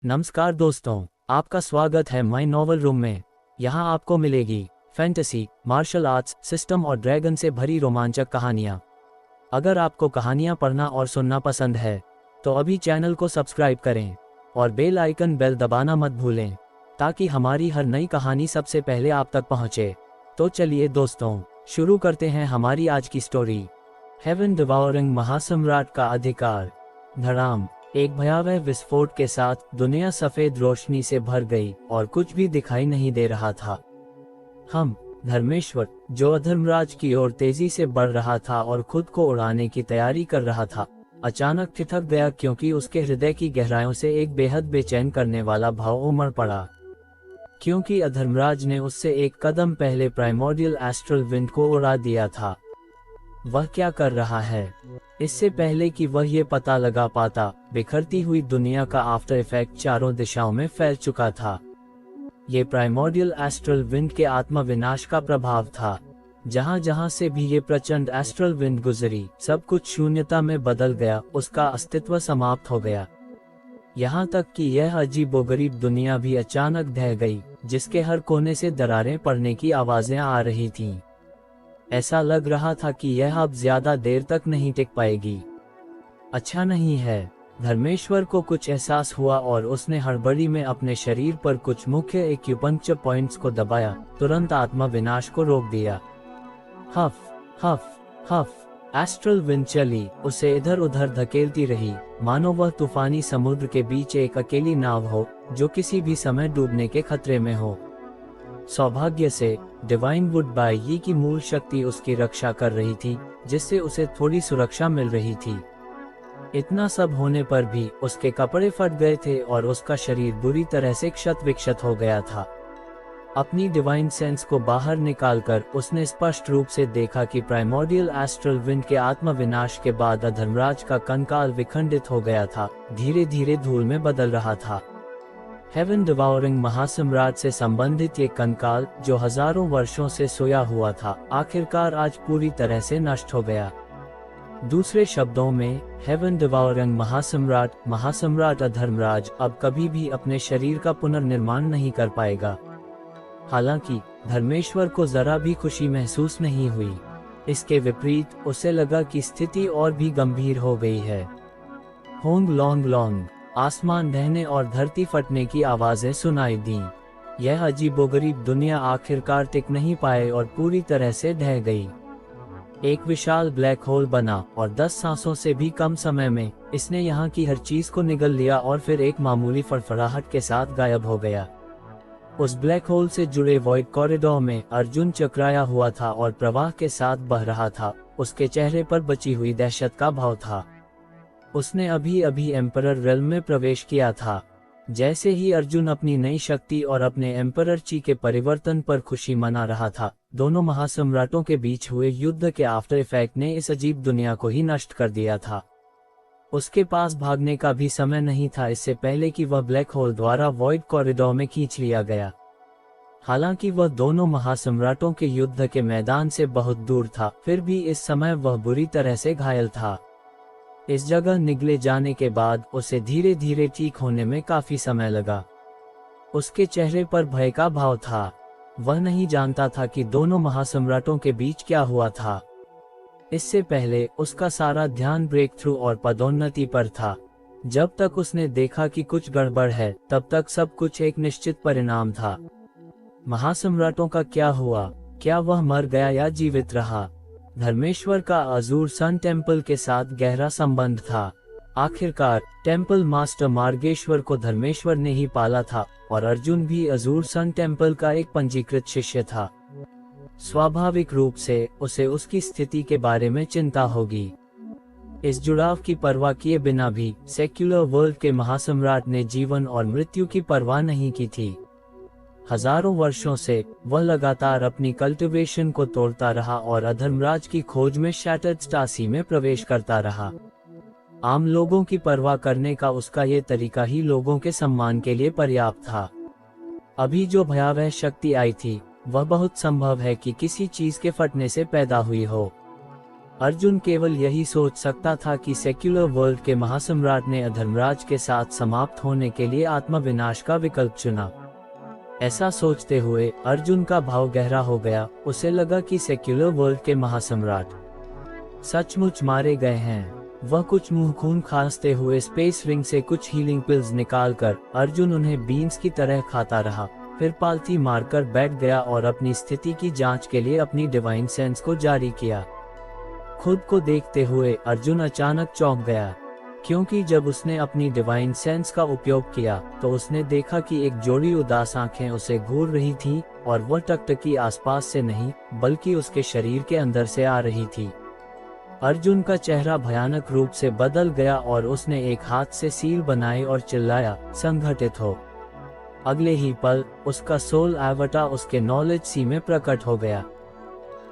नमस्कार दोस्तों, आपका स्वागत है माय नॉवल रूम में। यहाँ आपको मिलेगी फैंटेसी, मार्शल आर्ट्स, सिस्टम और ड्रैगन से भरी रोमांचक कहानियाँ। अगर आपको कहानियाँ पढ़ना और सुनना पसंद है तो अभी चैनल को सब्सक्राइब करें और बेल आइकन बेल दबाना मत भूलें ताकि हमारी हर नई कहानी सबसे पहले आप तक पहुँचे। तो चलिए दोस्तों, शुरू करते हैं हमारी आज की स्टोरी। हेवन डिवाउरिंग महासम्राट का अधिकार। धड़ाम, एक भयावह विस्फोट के साथ दुनिया सफेद रोशनी से भर गई और कुछ भी दिखाई नहीं दे रहा था। हम धर्मेश्वर, जो अधर्मराज की ओर तेजी से बढ़ रहा था और खुद को उड़ाने की तैयारी कर रहा था, अचानक ठिठक गया क्योंकि उसके हृदय की गहराइयों से एक बेहद बेचैन करने वाला भाव उमड़ पड़ा। क्योंकि अधर्मराज ने उससे एक कदम पहले प्राइमोर्डियल एस्ट्रल विंड को उड़ा दिया था। वह क्या कर रहा है? इससे पहले कि वह ये पता लगा पाता, बिखरती हुई दुनिया का आफ्टर इफेक्ट चारों दिशाओं में फैल चुका था। ये प्राइमोर्डियल एस्ट्रल विंड के आत्मा विनाश का प्रभाव था। जहां जहां से भी ये प्रचंड एस्ट्रल विंड गुजरी, सब कुछ शून्यता में बदल गया, उसका अस्तित्व समाप्त हो गया। यहाँ तक कि यह अजीबोगरीब दुनिया भी अचानक ढह गई, जिसके हर कोने से दरारें पड़ने की आवाजें आ रही थीं। ऐसा लग रहा था कि यह अब ज्यादा देर तक नहीं टिक पाएगी। अच्छा नहीं है। धर्मेश्वर को कुछ एहसास हुआ और उसने हड़बड़ी में अपने शरीर पर कुछ मुख्य एक्यूपंक्चर पॉइंट्स को दबाया, तुरंत आत्मा विनाश को रोक दिया। हफ हफ हफ, एस्ट्रल विंड चली, उसे इधर उधर धकेलती रही, मानो वह तूफानी समुद्र के बीच एक अकेली नाव हो जो किसी भी समय डूबने के खतरे में हो। सौभाग्य से डिवाइन वुड बाय यी की मूल शक्ति उसकी रक्षा कर रही थी, जिससे उसे थोड़ी सुरक्षा मिल रही थी। इतना सब होने पर भी उसके कपड़े फट गए थे और उसका शरीर बुरी तरह से क्षत विक्षत हो गया था। अपनी डिवाइन सेंस को बाहर निकालकर उसने स्पष्ट रूप से देखा कि प्राइमोर्डियल एस्ट्रल विंड के आत्मा विनाश के बाद अधर्मराज का कंकाल विखंडित हो गया था, धीरे धीरे धूल में बदल रहा था। हेवन डिवाउरिंग महासम्राट से संबंधित ये कंकाल, जो हजारों वर्षों से सोया हुआ था, आखिरकार आज पूरी तरह से नष्ट हो गया। दूसरे शब्दों में, हेवन डिवाउरिंग महासम्राट अधर्मराज अब कभी भी अपने शरीर का पुनर्निर्माण नहीं कर पाएगा। हालांकि धर्मेश्वर को जरा भी खुशी महसूस नहीं हुई। इसके विपरीत उसे लगा कि स्थिति और भी गंभीर हो गई है। होंग लॉन्ग लॉन्ग, आसमान ढहने और धरती फटने की आवाजें सुनाई दीं। यह अजीबोगरीब दुनिया आखिरकार टिक नहीं पाए और पूरी तरह से ढह गई। एक विशाल ब्लैक होल बना और 10 सांसों से भी कम समय में इसने यहाँ की हर चीज को निगल लिया और फिर एक मामूली फड़फड़ाहट के साथ गायब हो गया। उस ब्लैक होल से जुड़े वॉइड कॉरिडोर में अर्जुन चकराया हुआ था और प्रवाह के साथ बह रहा था। उसके चेहरे पर बची हुई दहशत का भाव था। उसने अभी अभी एम्परर रेल्म में प्रवेश किया था। जैसे ही अर्जुन अपनी नई शक्ति और अपने एम्परर ची के परिवर्तन पर खुशी मना रहा था, दोनों महासम्राटों के बीच हुए युद्ध के आफ्टर इफेक्ट ने इस अजीब दुनिया को ही नष्ट कर दिया था। उसके पास भागने का भी समय नहीं था, इससे पहले कि वह ब्लैक होल द्वारा वॉइड कॉरिडोर में खींच लिया गया। हालांकि वह दोनों महासम्राटों के युद्ध के मैदान से बहुत दूर था, फिर भी इस समय वह बुरी तरह से घायल था। इस जगह निगले जाने के बाद उसे धीरे धीरे ठीक होने में काफी समय लगा। उसके चेहरे पर भय का भाव था। वह नहीं जानता था कि दोनों महासम्राटों के बीच क्या हुआ था। इससे पहले उसका सारा ध्यान ब्रेक थ्रू और पदोन्नति पर था। जब तक उसने देखा कि कुछ गड़बड़ है, तब तक सब कुछ एक निश्चित परिणाम था। महासम्राटों का क्या हुआ? क्या वह मर गया या जीवित रहा? धर्मेश्वर का अजूर सन टेम्पल के साथ गहरा संबंध था। आखिरकार टेम्पल मास्टर मार्गेश्वर को धर्मेश्वर ने ही पाला था और अर्जुन भी अजूर सन टेम्पल का एक पंजीकृत शिष्य था। स्वाभाविक रूप से उसे उसकी स्थिति के बारे में चिंता होगी। इस जुड़ाव की परवाह किए बिना भी सेक्युलर वर्ल्ड के महासम्राट ने जीवन और मृत्यु की परवाह नहीं की थी। हजारों वर्षों से वह लगातार अपनी कल्टिवेशन को तोड़ता रहा और अधर्मराज की खोज में शैटर्ड स्टासी में प्रवेश करता रहा। आम लोगों की परवाह करने का उसका ये तरीका ही लोगों के सम्मान के लिए पर्याप्त था। अभी जो भयावह शक्ति आई थी, वह बहुत संभव है कि किसी चीज के फटने से पैदा हुई हो। अर्जुन केवल यही सोच सकता था कि सेक्युलर वर्ल्ड के महासम्राट ने अधर्मराज के साथ समाप्त होने के लिए आत्मविनाश का विकल्प चुना। ऐसा सोचते हुए अर्जुन का भाव गहरा हो गया। उसे लगा कि सेक्युलर वर्ल्ड के महासम्राट सचमुच मारे गए हैं। वह कुछ मुंह खून खांसते हुए स्पेस रिंग से कुछ हीलिंग पिल्स निकालकर अर्जुन उन्हें बीन्स की तरह खाता रहा। फिर पालथी मारकर बैठ गया और अपनी स्थिति की जांच के लिए अपनी डिवाइन सेंस को जारी किया। खुद को देखते हुए अर्जुन अचानक चौंक गया, क्योंकि जब उसने अपनी डिवाइन सेंस का उपयोग किया तो उसने देखा कि एक जोड़ी उदास आंखें उसे घूर रही थीं और वह टकटकी आसपास से नहीं बल्कि उसके शरीर के अंदर से आ रही थी। अर्जुन का चेहरा भयानक रूप से बदल गया और उसने एक हाथ से सील बनाई और चिल्लाया, संगठित हो। अगले ही पल उसका सोल एवटा उसके नॉलेज सी में प्रकट हो गया।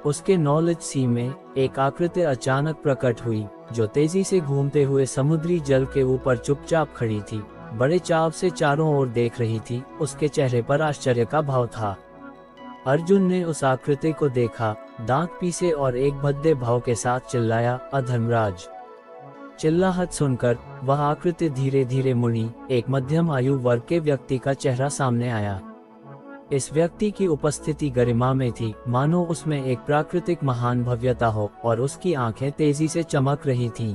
उसके नॉलेज सी में एक आकृति अचानक प्रकट हुई जो तेजी से घूमते हुए समुद्री जल के ऊपर चुपचाप खड़ी थी, बड़े चाव से चारों ओर देख रही थी। उसके चेहरे पर आश्चर्य का भाव था। अर्जुन ने उस आकृति को देखा, दांत पीसे और एक भद्दे भाव के साथ चिल्लाया, अधर्मराज। चिल्लाहट सुनकर वह आकृति धीरे धीरे मुड़ी। एक मध्यम आयु वर्ग के व्यक्ति का चेहरा सामने आया। इस व्यक्ति की उपस्थिति गरिमा में थी, मानो उसमें एक प्राकृतिक महान भव्यता हो और उसकी आंखें तेजी से चमक रही थीं।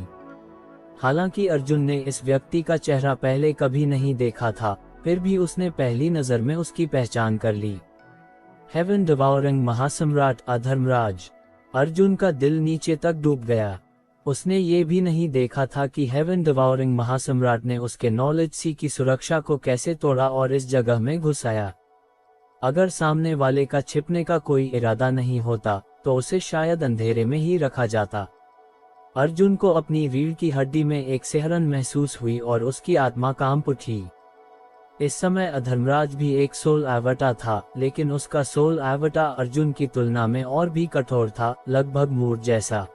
हालांकि अर्जुन ने इस व्यक्ति का चेहरा पहले कभी नहीं देखा था, फिर भी उसने पहली नजर में उसकी पहचान कर ली। हेवन डिवाउरिंग महासम्राट अधर्मराज। अर्जुन का दिल नीचे तक डूब गया। उसने ये भी नहीं देखा था कि हेवन डिवाउरिंग महासम्राट ने उसके नॉलेज सी की सुरक्षा को कैसे तोड़ा और इस जगह में घुस आया। अगर सामने वाले का छिपने का कोई इरादा नहीं होता तो उसे शायद अंधेरे में ही रखा जाता। अर्जुन को अपनी रीढ़ की हड्डी में एक सिहरन महसूस हुई और उसकी आत्मा कांप उठी। इस समय अधर्मराज भी एक सोल एवटा था, लेकिन उसका सोल एवटा अर्जुन की तुलना में और भी कठोर था, लगभग मूर्ख जैसा।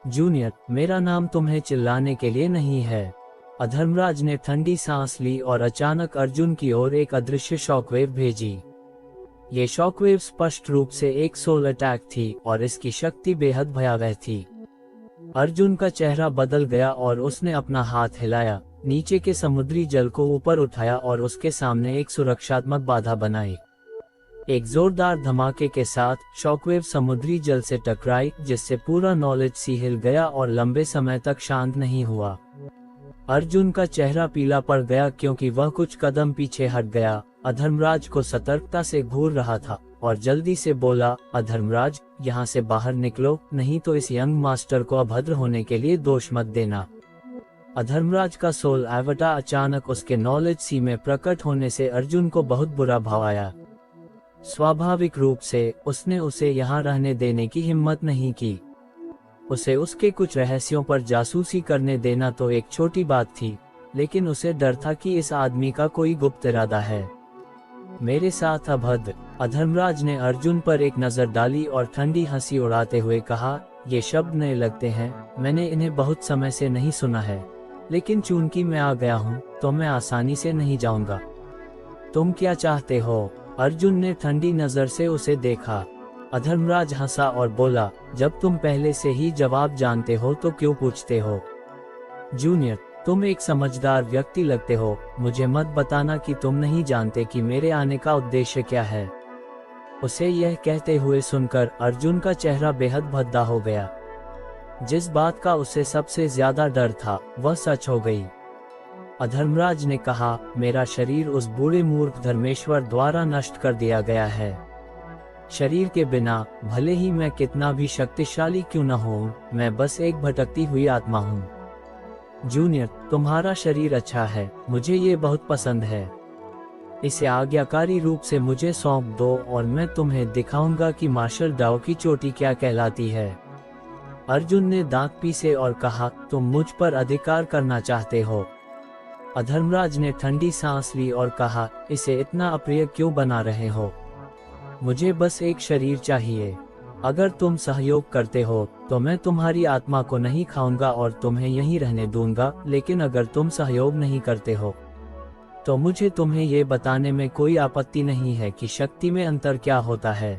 जूनियर, मेरा नाम तुम्हें चिल्लाने के लिए नहीं है। अधर्मराज ने ठंडी सांस ली और अचानक अर्जुन की ओर एक अदृश्य शॉकवेव भेजी। ये शॉकवेव स्पष्ट रूप से एक सोल अटैक थी और इसकी शक्ति बेहद भयावह थी। अर्जुन का चेहरा बदल गया और उसने अपना हाथ हिलाया, नीचे के समुद्री जल को ऊपर उठाया और उसके सामने एक सुरक्षात्मक बाधा बनाई। एक जोरदार धमाके के साथ शॉकवेव समुद्री जल से टकराई, जिससे पूरा नॉलेज सी हिल गया और लंबे समय तक शांत नहीं हुआ। अर्जुन का चेहरा पीला पड़ गया क्योंकि वह कुछ कदम पीछे हट गया। अधर्मराज को सतर्कता से घूर रहा था और जल्दी से बोला, अधर्मराज, यहाँ से बाहर निकलो, नहीं तो इस यंग मास्टर को अभद्र होने के लिए दोष मत देना। अधर्मराज का सोल एवटा अचानक उसके नॉलेज सी में प्रकट होने से अर्जुन को बहुत बुरा भाव आया। स्वाभाविक रूप से उसने उसे यहाँ रहने देने की हिम्मत नहीं की। उसे उसके कुछ रहस्यों पर जासूसी करने देना तो एक छोटी बात थी, लेकिन उसे डर था कि इस आदमी का कोई गुप्त इरादा है। मेरे साथ अभद्र। अधर्मराज ने अर्जुन पर एक नजर डाली और ठंडी हंसी उड़ाते हुए कहा, ये शब्द नए लगते हैं, मैंने इन्हें बहुत समय से नहीं सुना है, लेकिन चूंकि मैं आ गया हूँ तो मैं आसानी से नहीं जाऊंगा। तुम क्या चाहते हो? अर्जुन ने ठंडी नजर से उसे देखा। अधर्मराज हंसा और बोला, जब तुम पहले से ही जवाब जानते हो तो क्यों पूछते हो? जूनियर, तुम एक समझदार व्यक्ति लगते हो, मुझे मत बताना कि तुम नहीं जानते कि मेरे आने का उद्देश्य क्या है। उसे यह कहते हुए सुनकर अर्जुन का चेहरा बेहद भद्दा हो गया। जिस बात का उसे सबसे ज्यादा डर था वह सच हो गई। अधर्मराज ने कहा, मेरा शरीर उस बूढ़े मूर्ख धर्मेश्वर द्वारा नष्ट कर दिया गया है। शरीर के बिना भले ही मैं कितना भी शक्तिशाली क्यों न हूँ, मैं बस एक भटकती हुई आत्मा हूँ। जूनियर, तुम्हारा शरीर अच्छा है, मुझे ये बहुत पसंद है। इसे आज्ञाकारी रूप से मुझे सौंप दो और मैं तुम्हें दिखाऊंगा कि मार्शल डाओ की चोटी क्या कहलाती है। अर्जुन ने दांत पीसे और कहा, तुम मुझ पर अधिकार करना चाहते हो? अधर्मराज ने ठंडी सांस ली और कहा, इसे इतना अप्रिय क्यों बना रहे हो? मुझे बस एक शरीर चाहिए। अगर तुम सहयोग करते हो तो मैं तुम्हारी आत्मा को नहीं खाऊंगा और तुम्हें यहीं रहने दूंगा, लेकिन अगर तुम सहयोग नहीं करते हो तो मुझे तुम्हें ये बताने में कोई आपत्ति नहीं है कि शक्ति में अंतर क्या होता है।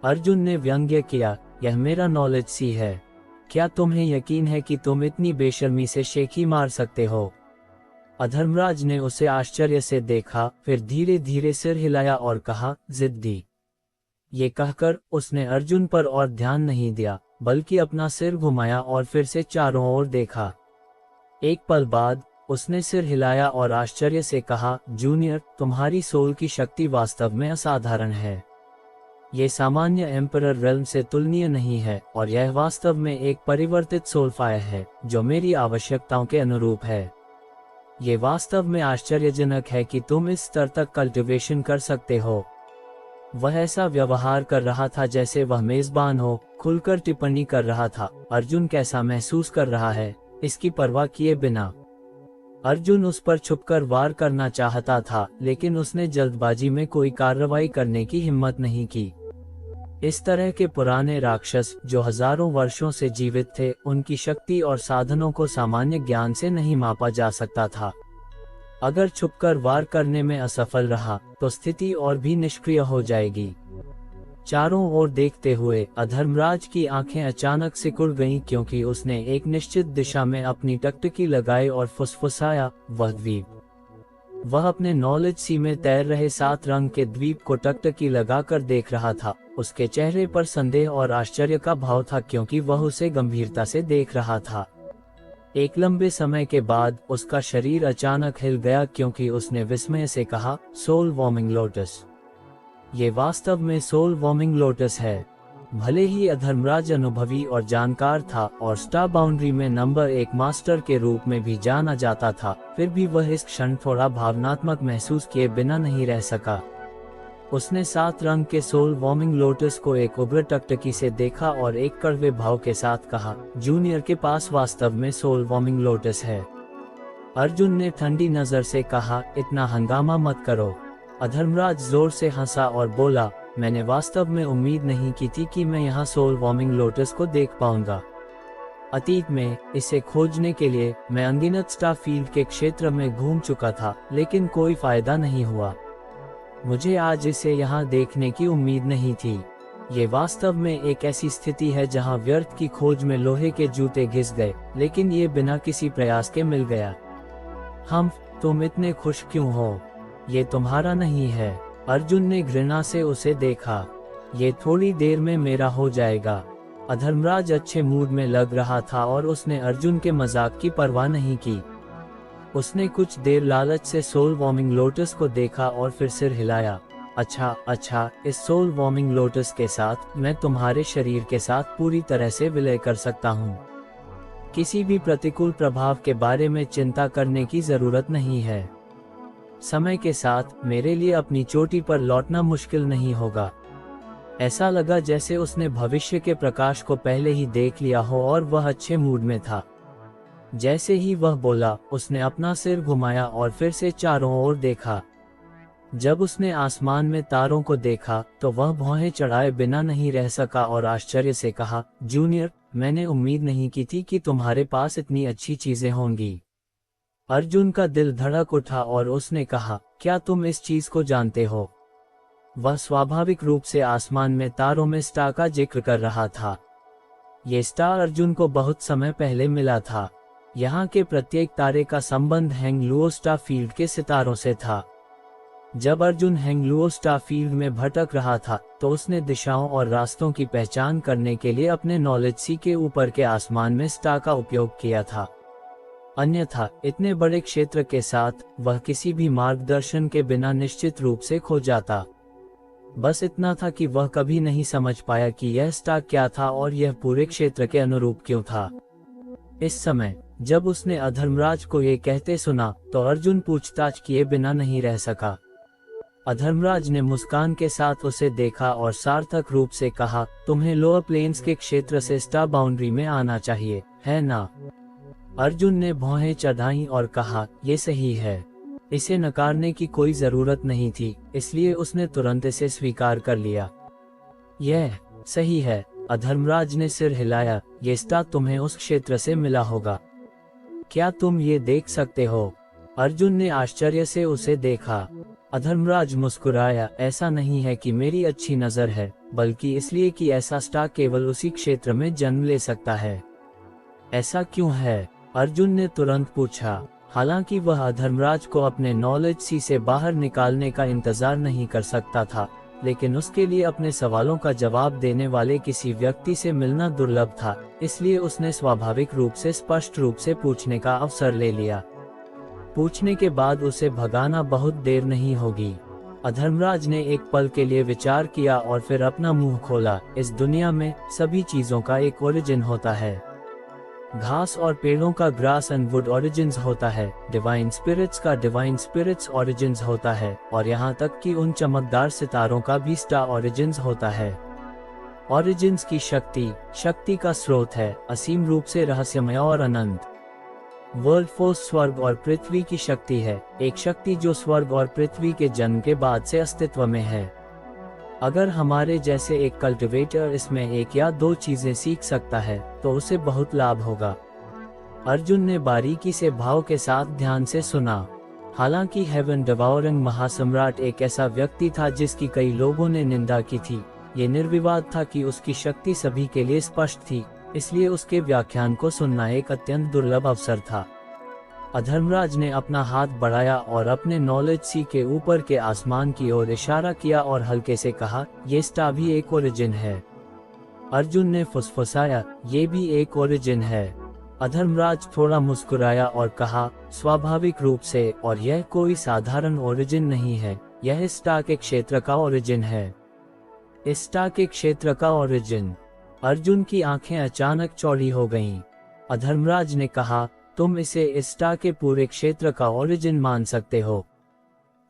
अर्जुन ने व्यंग्य किया, यह मेरा नॉलेज सी है। क्या तुम्हें यकीन है कि तुम इतनी बेशर्मी से शेखी मार सकते हो? अधर्मराज ने उसे आश्चर्य से देखा, फिर धीरे धीरे सिर हिलाया और कहा, जिद्दी। ये कहकर उसने अर्जुन पर और ध्यान नहीं दिया, बल्कि अपना सिर घुमाया और फिर से चारों ओर देखा। एक पल बाद उसने सिर हिलाया और आश्चर्य से कहा, जूनियर, तुम्हारी सोल की शक्ति वास्तव में असाधारण है। ये सामान्य एम्परर रेल्म से तुलनीय नहीं है, और यह वास्तव में एक परिवर्तित सोलफायर है जो मेरी आवश्यकताओं के अनुरूप है। ये वास्तव में आश्चर्यजनक है कि तुम इस स्तर तक कल्टिवेशन कर सकते हो। वह ऐसा व्यवहार कर रहा था जैसे वह मेजबान हो, खुलकर टिप्पणी कर रहा था। अर्जुन कैसा महसूस कर रहा है, इसकी परवाह किए बिना। अर्जुन उस पर छुपकर वार करना चाहता था, लेकिन उसने जल्दबाजी में कोई कार्रवाई करने की हिम्मत नहीं की। इस तरह के पुराने राक्षस जो हजारों वर्षों से जीवित थे, उनकी शक्ति और साधनों को सामान्य ज्ञान से नहीं मापा जा सकता था। अगर छुपकर वार करने में असफल रहा तो स्थिति और भी निष्क्रिय हो जाएगी। चारों ओर देखते हुए अधर्मराज की आंखें अचानक सिकुड़ गईं, क्योंकि उसने एक निश्चित दिशा में अपनी टकटकी लगाई और फुसफुसाया, वह द्वीप। वह अपने नॉलेज सी में तैर रहे 7 रंग के द्वीप को टकटकी लगाकर देख रहा था। उसके चेहरे पर संदेह और आश्चर्य का भाव था, क्योंकि वह उसे गंभीरता से देख रहा था। एक लंबे समय के बाद उसका शरीर अचानक हिल गया, क्योंकि उसने विस्मय से कहा, सोल वॉर्मिंग लोटस। ये वास्तव में सोल वॉर्मिंग लोटस है। भले ही अधर्मराज अनुभवी और जानकार था और स्टार बाउंड्री में नंबर 1 मास्टर के रूप में भी जाना जाता था, फिर भी वह इस क्षण थोड़ा भावनात्मक महसूस किए बिना नहीं रह सका। उसने 7 रंग के सोल वॉर्मिंग लोटस को एक उग्र टकटकी से देखा और एक कड़वे भाव के साथ कहा, जूनियर के पास वास्तव में सोल वॉर्मिंग लोटस है। अर्जुन ने ठंडी नजर से कहा, इतना हंगामा मत करो। अधर्मराज जोर से हंसा और बोला, मैंने वास्तव में उम्मीद नहीं की थी कि मैं यहाँ सोल वॉर्मिंग लोटस को देख पाऊंगा। अतीत में इसे खोजने के लिए मैं अनगिनत स्टार फील्ड के क्षेत्र में घूम चुका था, लेकिन कोई फायदा नहीं हुआ। मुझे आज इसे यहाँ देखने की उम्मीद नहीं थी। ये वास्तव में एक ऐसी स्थिति है जहाँ व्यर्थ की खोज में लोहे के जूते घिस गए, लेकिन ये बिना किसी प्रयास के मिल गया। तुम इतने खुश क्यों हो? ये तुम्हारा नहीं है। अर्जुन ने घृणा से उसे देखा। ये थोड़ी देर में मेरा हो जाएगा। अधर्मराज अच्छे मूड में लग रहा था और उसने अर्जुन के मजाक की परवाह नहीं की। उसने कुछ देर लालच से सोल वॉर्मिंग लोटस को देखा और फिर सिर हिलाया। अच्छा, इस सोल वॉर्मिंग लोटस के साथ मैं तुम्हारे शरीर के साथ पूरी तरह से विलय कर सकता हूँ। किसी भी प्रतिकूल प्रभाव के बारे में चिंता करने की जरूरत नहीं है। समय के साथ मेरे लिए अपनी चोटी पर लौटना मुश्किल नहीं होगा। ऐसा लगा जैसे उसने भविष्य के प्रकाश को पहले ही देख लिया हो और वह अच्छे मूड में था। जैसे ही वह बोला, उसने अपना सिर घुमाया और फिर से चारों ओर देखा। जब उसने आसमान में तारों को देखा तो वह भौहें चढ़ाए बिना नहीं रह सका और आश्चर्य से कहा, जूनियर, मैंने उम्मीद नहीं की थी कि तुम्हारे पास इतनी अच्छी चीजें होंगी। अर्जुन का दिल धड़क उठा और उसने कहा, क्या तुम इस चीज को जानते हो? वह स्वाभाविक रूप से आसमान में तारों में स्टार का जिक्र कर रहा था। ये स्टार अर्जुन को बहुत समय पहले मिला था। यहाँ के प्रत्येक तारे का संबंध हैंगलुओ स्टार फील्ड के सितारों से था। जब अर्जुन हैंगलुओ स्टार फील्ड में भटक रहा था तो उसने दिशाओं और रास्तों की पहचान करने के लिए अपने नॉलेज सी के ऊपर के आसमान में स्टार का उपयोग किया था। अन्यथा इतने बड़े क्षेत्र के साथ वह किसी भी मार्गदर्शन के बिना निश्चित रूप से खो जाता। बस इतना था कि वह कभी नहीं समझ पाया कि यह स्टार क्या था और यह पूरे क्षेत्र के अनुरूप क्यों था। इस समय जब उसने अधर्मराज को ये कहते सुना तो अर्जुन पूछताछ किए बिना नहीं रह सका। अधर्मराज ने मुस्कान के साथ उसे देखा और सार्थक रूप से कहा, तुम्हें लोअर प्लेन्स के क्षेत्र से स्टार बाउंड्री में आना चाहिए, है ना? अर्जुन ने भौहें चढ़ाईं और कहा, ये सही है। इसे नकारने की कोई जरूरत नहीं थी, इसलिए उसने तुरंत इसे स्वीकार कर लिया। यह सही है। अधर्मराज ने सिर हिलाया, ये स्टार तुम्हें उस क्षेत्र से मिला होगा। क्या तुम ये देख सकते हो? अर्जुन ने आश्चर्य से उसे देखा। अधर्मराज मुस्कुराया, ऐसा नहीं है कि मेरी अच्छी नजर है, बल्कि इसलिए कि ऐसा स्टार केवल उसी क्षेत्र में जन्म ले सकता है। ऐसा क्यों है? अर्जुन ने तुरंत पूछा। हालांकि वह अधर्मराज को अपने नॉलेज सी से बाहर निकालने का इंतजार नहीं कर सकता था, लेकिन उसके लिए अपने सवालों का जवाब देने वाले किसी व्यक्ति से मिलना दुर्लभ था, इसलिए उसने स्वाभाविक रूप से स्पष्ट रूप से पूछने का अवसर ले लिया। पूछने के बाद उसे भगाना बहुत देर नहीं होगी। अधर्मराज ने एक पल के लिए विचार किया और फिर अपना मुंह खोला। इस दुनिया में सभी चीजों का एक ओरिजिन होता है। घास और पेड़ों का ग्रास एंड वुड ओरिजिन्स होता है, डिवाइन स्पिरिट्स का डिवाइन स्पिरिट्स ओरिजिन्स होता है, और यहाँ तक कि उन चमकदार सितारों का भी स्टार ओरिजिन्स होता है। ओरिजिन्स की शक्ति का स्रोत है, असीम रूप से रहस्यमय और अनंत। वर्ल्ड फोर्स स्वर्ग और पृथ्वी की शक्ति है, एक शक्ति जो स्वर्ग और पृथ्वी के जन्म के बाद से अस्तित्व में है। अगर हमारे जैसे एक कल्टिवेटर इसमें एक या दो चीजें सीख सकता है तो उसे बहुत लाभ होगा। अर्जुन ने बारीकी से भाव के साथ ध्यान से सुना। हालांकि हेवन डिवाउरिंग महासम्राट एक ऐसा व्यक्ति था जिसकी कई लोगों ने निंदा की थी, ये निर्विवाद था कि उसकी शक्ति सभी के लिए स्पष्ट थी, इसलिए उसके व्याख्यान को सुनना एक अत्यंत दुर्लभ अवसर था। अधर्मराज ने अपना हाथ बढ़ाया और अपने नॉलेज सी के ऊपर के आसमान की ओर इशारा किया और हल्के से कहा, ये स्टार भी एक ओरिजिन है। अर्जुन ने फुसफुसाया, ये भी एक ओरिजिन है। अधर्मराज थोड़ा मुस्कुराया और कहा, स्वाभाविक रूप से, और यह कोई साधारण ओरिजिन नहीं है, यह स्टार के क्षेत्र का ओरिजिन है। स्टार के क्षेत्र का ओरिजिन। अर्जुन की आंखें अचानक चौड़ी हो गईं। अधर्मराज ने कहा, तुम इसे स्टार के पूरे क्षेत्र का ओरिजिन मान सकते हो।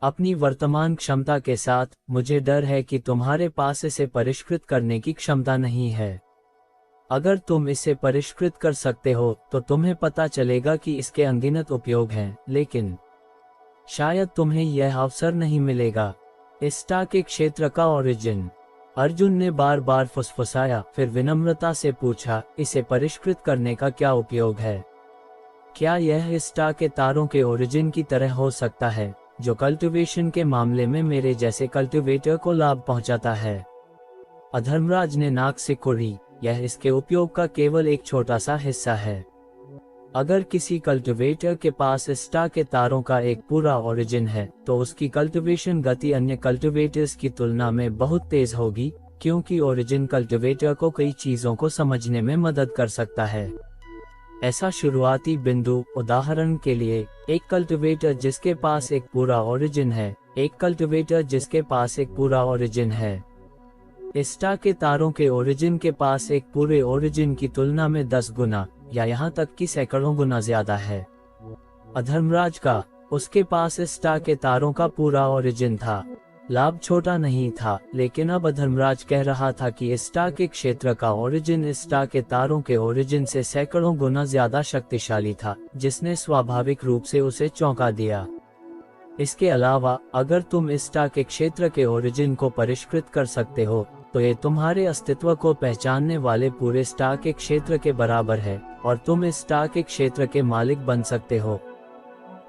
अपनी वर्तमान क्षमता के साथ मुझे डर है कि तुम्हारे पास इसे परिष्कृत करने की क्षमता नहीं है। अगर तुम इसे परिष्कृत कर सकते हो तो तुम्हें पता चलेगा कि इसके अनगिनत उपयोग हैं, लेकिन शायद तुम्हें यह अवसर नहीं मिलेगा। स्टार के क्षेत्र का ओरिजिन। अर्जुन ने बार बार फुसफुसाया, फिर विनम्रता से पूछा, इसे परिष्कृत करने का क्या उपयोग है? क्या यह स्टार के तारों के ओरिजिन की तरह हो सकता है, जो कल्टीवेशन के मामले में मेरे जैसे कल्टीवेटर को लाभ पहुंचाता है? अधर्मराज ने नाक सिकोड़ी, यह इसके उपयोग का केवल एक छोटा सा हिस्सा है। अगर किसी कल्टीवेटर के पास स्टार के तारों का एक पूरा ओरिजिन है तो उसकी कल्टीवेशन गति अन्य कल्टीवेटर्स की तुलना में बहुत तेज होगी, क्योंकि ओरिजिन कल्टीवेटर को कई चीजों को समझने में मदद कर सकता है। ऐसा शुरुआती बिंदु, उदाहरण के लिए, एक कल्टीवेटर जिसके पास एक पूरा ओरिजिन है, एक कल्टीवेटर जिसके पास एक पूरा ओरिजिन है, स्टार के तारों के ओरिजिन के पास एक पूरे ओरिजिन की तुलना में 10 गुना या यहाँ तक कि सैकड़ों गुना ज्यादा है। अधर्मराज का, उसके पास स्टार के तारों का पूरा ओरिजिन था। लाभ छोटा नहीं था, लेकिन अब अधर्मराज कह रहा था कि स्टार के क्षेत्र का ओरिजिन स्टार के तारों के ओरिजिन से सैकड़ों गुना ज्यादा शक्तिशाली था, जिसने स्वाभाविक रूप से उसे चौंका दिया। इसके अलावा, अगर तुम स्टार के क्षेत्र के ओरिजिन को परिष्कृत कर सकते हो तो ये तुम्हारे अस्तित्व को पहचानने वाले पूरे स्टार के क्षेत्र के बराबर है, और तुम इस स्टार के क्षेत्र के मालिक बन सकते हो।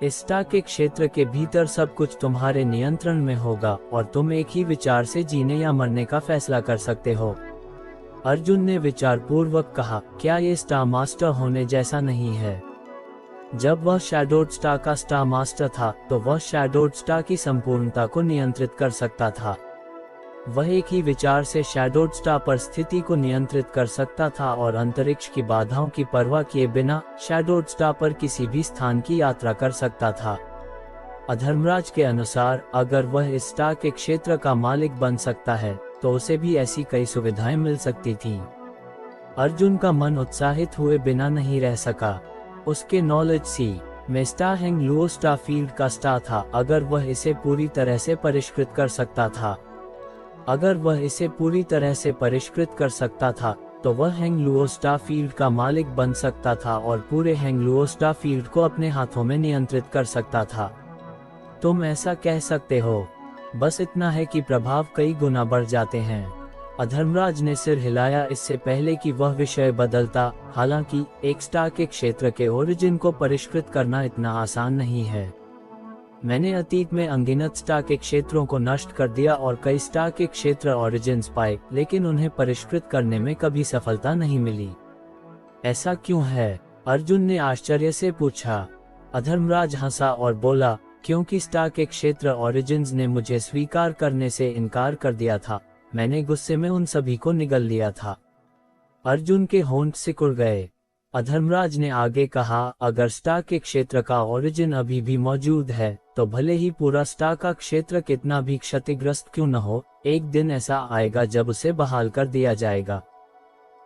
इस स्टार के क्षेत्र के भीतर सब कुछ तुम्हारे नियंत्रण में होगा और तुम एक ही विचार से जीने या मरने का फैसला कर सकते हो। अर्जुन ने विचार पूर्वक कहा, क्या ये स्टार मास्टर होने जैसा नहीं है? जब वह शैडोड स्टार का स्टार मास्टर था तो वह शैडोड स्टार की संपूर्णता को नियंत्रित कर सकता था। वह एक ही विचार से शैडोड स्टार पर स्थिति को नियंत्रित कर सकता था और अंतरिक्ष की बाधाओं की परवाह किए बिना शैडोड स्टार पर किसी भी स्थान की यात्रा कर सकता था। अधर्मराज के अनुसार, अगर वह इस स्टार के क्षेत्र का मालिक बन सकता है तो उसे भी ऐसी कई सुविधाएं मिल सकती थीं। अर्जुन का मन उत्साहित हुए बिना नहीं रह सका। उसके नॉलेज सी में star hang Luo star field का स्टार था। अगर वह इसे पूरी तरह से परिष्कृत कर सकता था, तो वह हैंग लुओ स्टार फील्ड का मालिक बन सकता था और पूरे हैंग लुओ स्टार फील्ड को अपने हाथों में नियंत्रित कर सकता था। तुम ऐसा कह सकते हो, बस इतना है कि प्रभाव कई गुना बढ़ जाते हैं। अधर्मराज ने सिर हिलाया, इससे पहले कि वह विषय बदलता। हालांकि एक स्टार के क्षेत्र के ओरिजिन को परिष्कृत करना इतना आसान नहीं है। मैंने अतीत में अनगिनत स्टार के क्षेत्रों को नष्ट कर दिया और कई स्टार के क्षेत्र ओरिजिन्स पाए, लेकिन उन्हें परिष्कृत करने में कभी सफलता नहीं मिली। ऐसा क्यों है? अर्जुन ने आश्चर्य से पूछा। अधर्मराज हंसा और बोला, क्योंकि स्टार के क्षेत्र ओरिजिन्स ने मुझे स्वीकार करने से इनकार कर दिया था, मैंने गुस्से में उन सभी को निगल लिया था। अर्जुन के होंठ सिकुड़ गए। अधर्मराज ने आगे कहा, अगर स्टार के क्षेत्र का ओरिजिन अभी भी मौजूद है, तो भले ही पूरा स्टार का क्षेत्र कितना भी क्षतिग्रस्त क्यों न हो, एक दिन ऐसा आएगा जब उसे बहाल कर दिया जाएगा।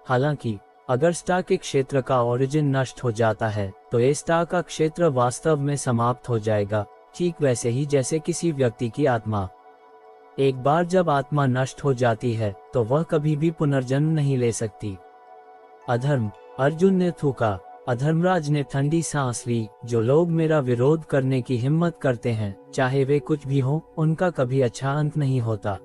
हालांकि अगर स्टार के क्षेत्र का ओरिजिन नष्ट हो जाता है, तो ये स्टार का क्षेत्र वास्तव में समाप्त हो जाएगा, ठीक वैसे ही जैसे किसी व्यक्ति की आत्मा। एक बार जब आत्मा नष्ट हो जाती है, तो वह कभी भी पुनर्जन्म नहीं ले सकती। अधर्म, अर्जुन ने थूका। अधर्मराज ने ठंडी सांस ली। जो लोग मेरा विरोध करने की हिम्मत करते हैं, चाहे वे कुछ भी हों, उनका कभी अच्छा अंत नहीं होता।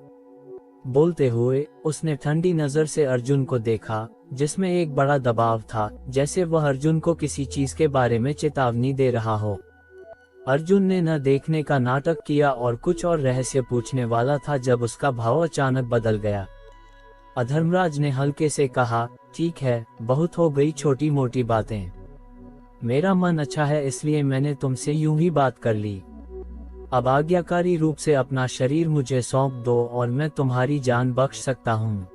बोलते हुए उसने ठंडी नजर से अर्जुन को देखा, जिसमें एक बड़ा दबाव था, जैसे वह अर्जुन को किसी चीज के बारे में चेतावनी दे रहा हो। अर्जुन ने न देखने का नाटक किया और कुछ और रहस्य पूछने वाला था जब उसका भाव अचानक बदल गया। अधर्मराज ने हल्के से कहा, ठीक है, बहुत हो गई छोटी मोटी बातें। मेरा मन अच्छा है, इसलिए मैंने तुमसे यूं ही बात कर ली। अब आज्ञाकारी रूप से अपना शरीर मुझे सौंप दो और मैं तुम्हारी जान बख्श सकता हूँ।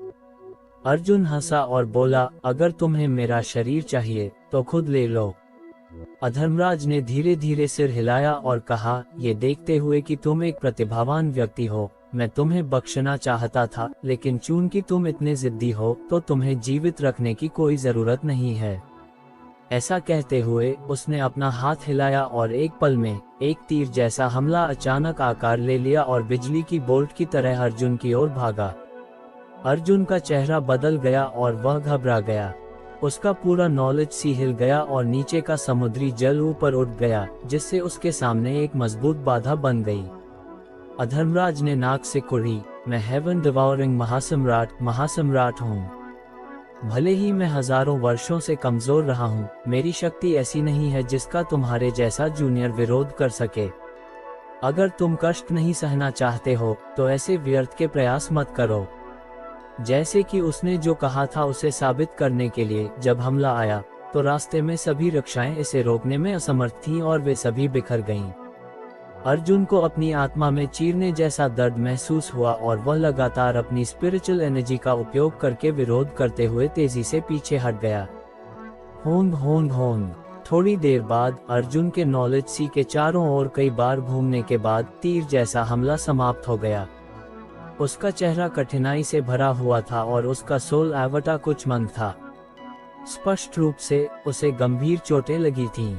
अर्जुन हंसा और बोला, अगर तुम्हें मेरा शरीर चाहिए तो खुद ले लो। अधर्मराज ने धीरे धीरे सिर हिलाया और कहा, ये देखते हुए कि तुम एक प्रतिभावान व्यक्ति हो, मैं तुम्हें बख्शना चाहता था, लेकिन चूंकि तुम इतने जिद्दी हो, तो तुम्हें जीवित रखने की कोई जरूरत नहीं है। ऐसा कहते हुए उसने अपना हाथ हिलाया और एक पल में एक तीर जैसा हमला अचानक आकार ले लिया और बिजली की बोल्ट की तरह अर्जुन की ओर भागा। अर्जुन का चेहरा बदल गया और वह घबरा गया। उसका पूरा नॉलेज सी हिल गया और नीचे का समुद्री जल ऊपर उठ गया, जिससे उसके सामने एक मजबूत बाधा बन गई। अधर्मराज ने नाक से कुड़ी, मैं हेवन डिवॉरिंग महासम्राट हूँ। भले ही मैं हजारों वर्षों से कमजोर रहा हूँ, मेरी शक्ति ऐसी नहीं है जिसका तुम्हारे जैसा जूनियर विरोध कर सके। अगर तुम कष्ट नहीं सहना चाहते हो, तो ऐसे व्यर्थ के प्रयास मत करो। जैसे कि उसने जो कहा था उसे साबित करने के लिए जब हमला आया, तो रास्ते में सभी रक्षाएं इसे रोकने में असमर्थ थीं और वे सभी बिखर गईं। अर्जुन को अपनी आत्मा में चीरने जैसा दर्द महसूस हुआ और वह लगातार अपनी स्पिरिचुअल एनर्जी का उपयोग करके विरोध करते हुए तेजी से पीछे हट गया। होंद होंद होंद। थोड़ी देर बाद अर्जुन के नॉलेज सी के चारों ओर कई बार घूमने के बाद तीर जैसा हमला समाप्त हो गया। उसका चेहरा कठिनाई से भरा हुआ था और उसका सोल एवटा कुछ मंद था। स्पष्ट रूप से उसे गंभीर चोटें लगी थीं।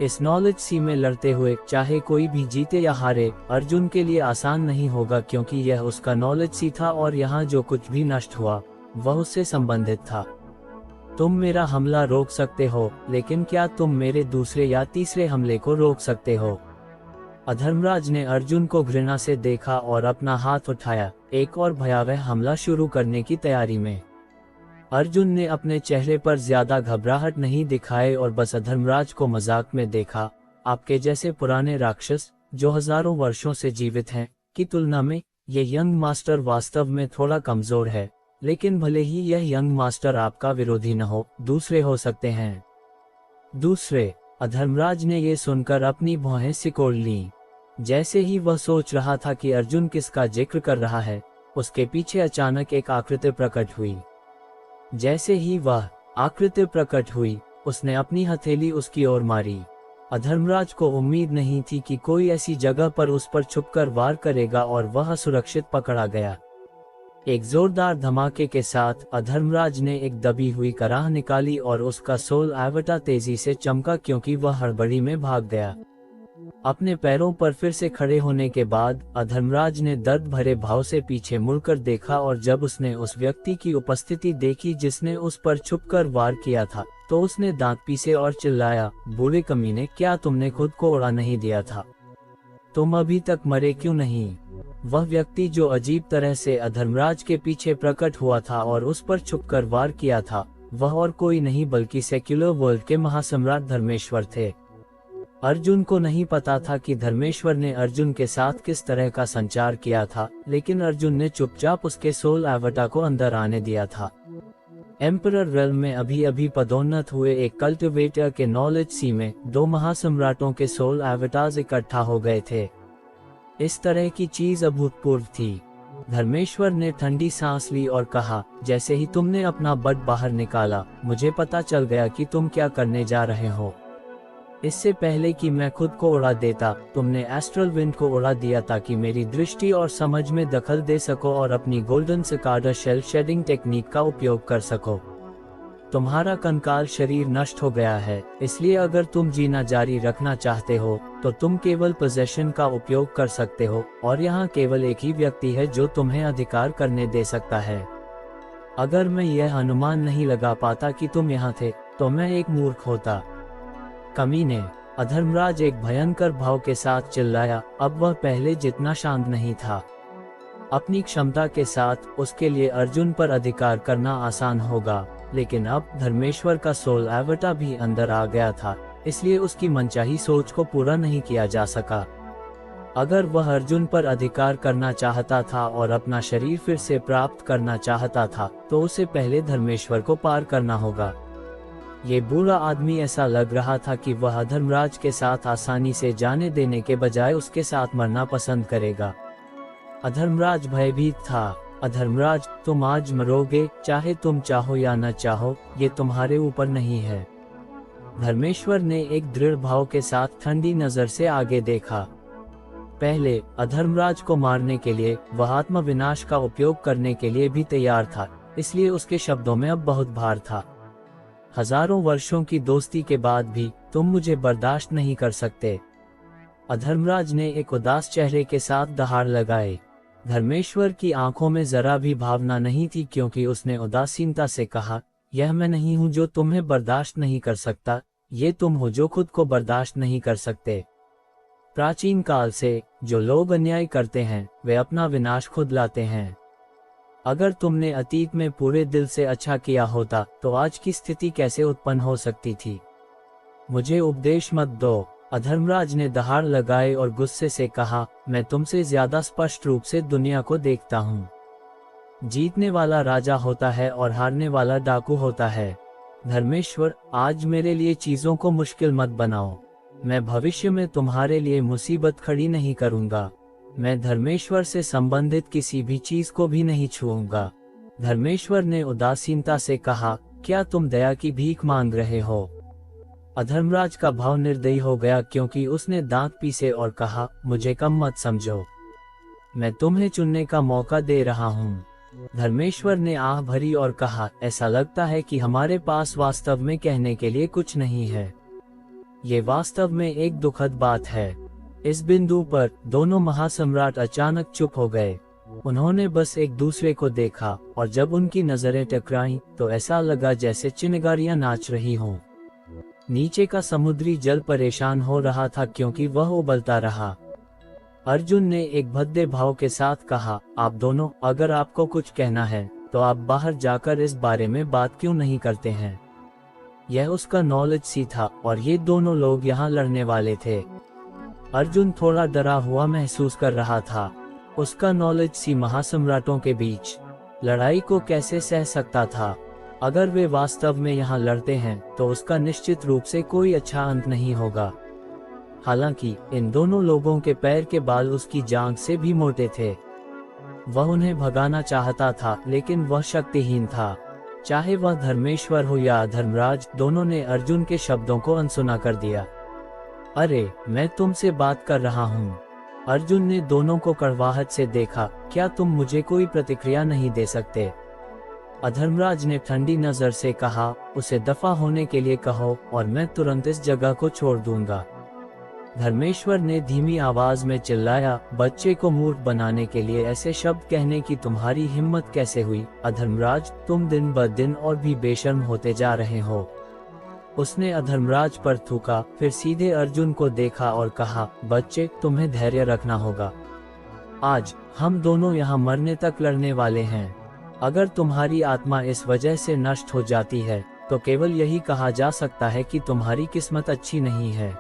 इस नॉलेज सी में लड़ते हुए चाहे कोई भी जीते या हारे, अर्जुन के लिए आसान नहीं होगा, क्योंकि यह उसका नॉलेज सी था और यहाँ जो कुछ भी नष्ट हुआ वह उससे संबंधित था। तुम मेरा हमला रोक सकते हो, लेकिन क्या तुम मेरे दूसरे या तीसरे हमले को रोक सकते हो? अधर्मराज ने अर्जुन को घृणा से देखा और अपना हाथ उठाया, एक और भयावह हमला शुरू करने की तैयारी में। अर्जुन ने अपने चेहरे पर ज्यादा घबराहट नहीं दिखाए और बस अधर्मराज को मजाक में देखा। आपके जैसे पुराने राक्षस जो हजारों वर्षों से जीवित हैं, की तुलना में ये यंग मास्टर वास्तव में थोड़ा कमजोर है, लेकिन भले ही यह यंग मास्टर आपका विरोधी न हो, दूसरे हो सकते हैं। दूसरे? अधर्मराज ने ये सुनकर अपनी भौहें सिकोड़ लीं। जैसे ही वह सोच रहा था कि अर्जुन किसका जिक्र कर रहा है, उसके पीछे अचानक एक आकृति प्रकट हुई। जैसे ही वह आकृति प्रकट हुई, उसने अपनी हथेली उसकी ओर मारी। अधर्मराज को उम्मीद नहीं थी कि कोई ऐसी जगह पर उस पर छुपकर वार करेगा और वह सुरक्षित पकड़ा गया। एक जोरदार धमाके के साथ अधर्मराज ने एक दबी हुई कराह निकाली और उसका सोल एवटा तेजी से चमका, क्योंकि वह हड़बड़ी में भाग गया। अपने पैरों पर फिर से खड़े होने के बाद अधर्मराज ने दर्द भरे भाव से पीछे मुड़कर देखा और जब उसने उस व्यक्ति की उपस्थिति देखी जिसने उस पर छुपकर वार किया था, तो उसने दांत पीसे और चिल्लाया, बूढ़े कमीने, क्या तुमने खुद को उड़ा नहीं दिया था? तुम अभी तक मरे क्यों नहीं? वह व्यक्ति जो अजीब तरह से अधर्मराज के पीछे प्रकट हुआ था और उस पर छुपकर वार किया था, वह और कोई नहीं बल्कि सेक्युलर वर्ल्ड के महासम्राट धर्मेश्वर थे। अर्जुन को नहीं पता था कि धर्मेश्वर ने अर्जुन के साथ किस तरह का संचार किया था, लेकिन अर्जुन ने चुपचाप उसके सोल एवटा को अंदर आने दिया था। एम्परर रेल्म में अभी अभी पदोन्नत हुए एक कल्टिवेटर के नॉलेज सी में 2 महासम्राटों के सोल एवटार्स इकट्ठा हो गए थे। इस तरह की चीज अभूतपूर्व थी। धर्मेश्वर ने ठंडी सांस ली और कहा, जैसे ही तुमने अपना बट बाहर निकाला, मुझे पता चल गया कि तुम क्या करने जा रहे हो। इससे पहले कि मैं खुद को उड़ा देता, तुमने एस्ट्रल विंड को उड़ा दिया ताकि मेरी दृष्टि और समझ में दखल दे सको और अपनी golden cicada shell shedding technique का उपयोग कर सको। तुम्हारा कंकाल शरीर नष्ट हो गया है, इसलिए अगर तुम जीना जारी रखना चाहते हो तो तुम केवल पोजेशन का उपयोग कर सकते हो, और यहाँ केवल एक ही व्यक्ति है जो तुम्हें अधिकार करने दे सकता है। अगर मैं यह अनुमान नहीं लगा पाता कि तुम यहाँ थे, तो मैं एक मूर्ख होता। कमीने, अधर्मराज एक भयंकर भाव के साथ चिल्लाया। अब वह पहले जितना शांत नहीं था। अपनी क्षमता के साथ उसके लिए अर्जुन पर अधिकार करना आसान होगा, लेकिन अब धर्मेश्वर का सोल एवटा भी अंदर आ गया था, इसलिए उसकी मनचाही सोच को पूरा नहीं किया जा सका। अगर वह अर्जुन पर अधिकार करना चाहता था और अपना शरीर फिर से प्राप्त करना चाहता था, तो उसे पहले धर्मेश्वर को पार करना होगा। ये बुरा आदमी ऐसा लग रहा था कि वह अधर्मराज के साथ आसानी से जाने देने के बजाय उसके साथ मरना पसंद करेगा। अधर्मराज भयभीत था। अधर्मराज, तुम आज मरोगे, चाहे तुम चाहो या न चाहो, ये तुम्हारे ऊपर नहीं है। धर्मेश्वर ने एक दृढ़ भाव के साथ ठंडी नजर से आगे देखा। पहले अधर्मराज को मारने के लिए वह आत्म विनाश का उपयोग करने के लिए भी तैयार था, इसलिए उसके शब्दों में अब बहुत भार था। हजारों वर्षों की दोस्ती के बाद भी तुम मुझे बर्दाश्त नहीं कर सकते। अधर्मराज ने एक उदास चेहरे के साथ दहाड़ लगाए। धर्मेश्वर की आंखों में जरा भी भावना नहीं थी, क्योंकि उसने उदासीनता से कहा, यह मैं नहीं हूं जो तुम्हें बर्दाश्त नहीं कर सकता, ये तुम हो जो खुद को बर्दाश्त नहीं कर सकते। प्राचीन काल से जो लोग अन्याय करते हैं, वे अपना विनाश खुद लाते हैं। अगर तुमने अतीत में पूरे दिल से अच्छा किया होता, तो आज की स्थिति कैसे उत्पन्न हो सकती थी। मुझे उपदेश मत दो। अधर्मराज ने दहाड़ लगाए और गुस्से से कहा, मैं तुमसे ज्यादा स्पष्ट रूप से दुनिया को देखता हूँ। जीतने वाला राजा होता है और हारने वाला डाकू होता है। धर्मेश्वर, आज मेरे लिए चीजों को मुश्किल मत बनाओ। मैं भविष्य में तुम्हारे लिए मुसीबत खड़ी नहीं करूंगा। मैं धर्मेश्वर से संबंधित किसी भी चीज को भी नहीं छूऊंगा। धर्मेश्वर ने उदासीनता से कहा, क्या तुम दया की भीख मांग रहे हो? अधर्मराज का भाव निर्दयी हो गया, क्योंकि उसने दांत पीसे और कहा, मुझे कम मत समझो, मैं तुम्हें चुनने का मौका दे रहा हूँ। धर्मेश्वर ने आह भरी और कहा, ऐसा लगता है कि हमारे पास वास्तव में कहने के लिए कुछ नहीं है। ये वास्तव में एक दुखद बात है। इस बिंदु पर दोनों महासम्राट अचानक चुप हो गए। उन्होंने बस एक दूसरे को देखा, और जब उनकी नजरें टकराईं, तो ऐसा लगा जैसे चिंगारियां नाच रही हों। नीचे का समुद्री जल परेशान हो रहा था, क्योंकि वह उबलता रहा। अर्जुन ने एक भद्दे भाव के साथ कहा, आप दोनों, अगर आपको कुछ कहना है, तो आप बाहर जाकर इस बारे में बात क्यों नहीं करते हैं? यह उसका नॉलेज सी था, और ये दोनों लोग यहाँ लड़ने वाले थे। अर्जुन थोड़ा डरा हुआ महसूस कर रहा था। उसका नॉलेज सी महासम्राटों के बीच लड़ाई को कैसे सह सकता था? अगर वे वास्तव में यहाँ लड़ते हैं, तो उसका निश्चित रूप से कोई अच्छा अंत नहीं होगा। हालांकि इन दोनों लोगों के पैर के बाल उसकी जांघ से भी मोटे थे। वह उन्हें भगाना चाहता था, लेकिन वह शक्तिहीन था। चाहे वह धर्मेश्वर हो या धर्मराज, दोनों ने अर्जुन के शब्दों को अनसुना कर दिया। अरे, मैं तुमसे बात कर रहा हूँ। अर्जुन ने दोनों को कड़वाहट से देखा। क्या तुम मुझे कोई प्रतिक्रिया नहीं दे सकते? अधर्मराज ने ठंडी नजर से कहा, उसे दफा होने के लिए कहो और मैं तुरंत इस जगह को छोड़ दूंगा। धर्मेश्वर ने धीमी आवाज में चिल्लाया, बच्चे को मूर्ख बनाने के लिए ऐसे शब्द कहने की तुम्हारी हिम्मत कैसे हुई? अधर्मराज, तुम दिन ब दिन और भी बेशर्म होते जा रहे हो। उसने अधर्मराज पर थूका, फिर सीधे अर्जुन को देखा और कहा, बच्चे, तुम्हें धैर्य रखना होगा। आज हम दोनों यहाँ मरने तक लड़ने वाले हैं। अगर तुम्हारी आत्मा इस वजह से नष्ट हो जाती है, तो केवल यही कहा जा सकता है कि तुम्हारी किस्मत अच्छी नहीं है।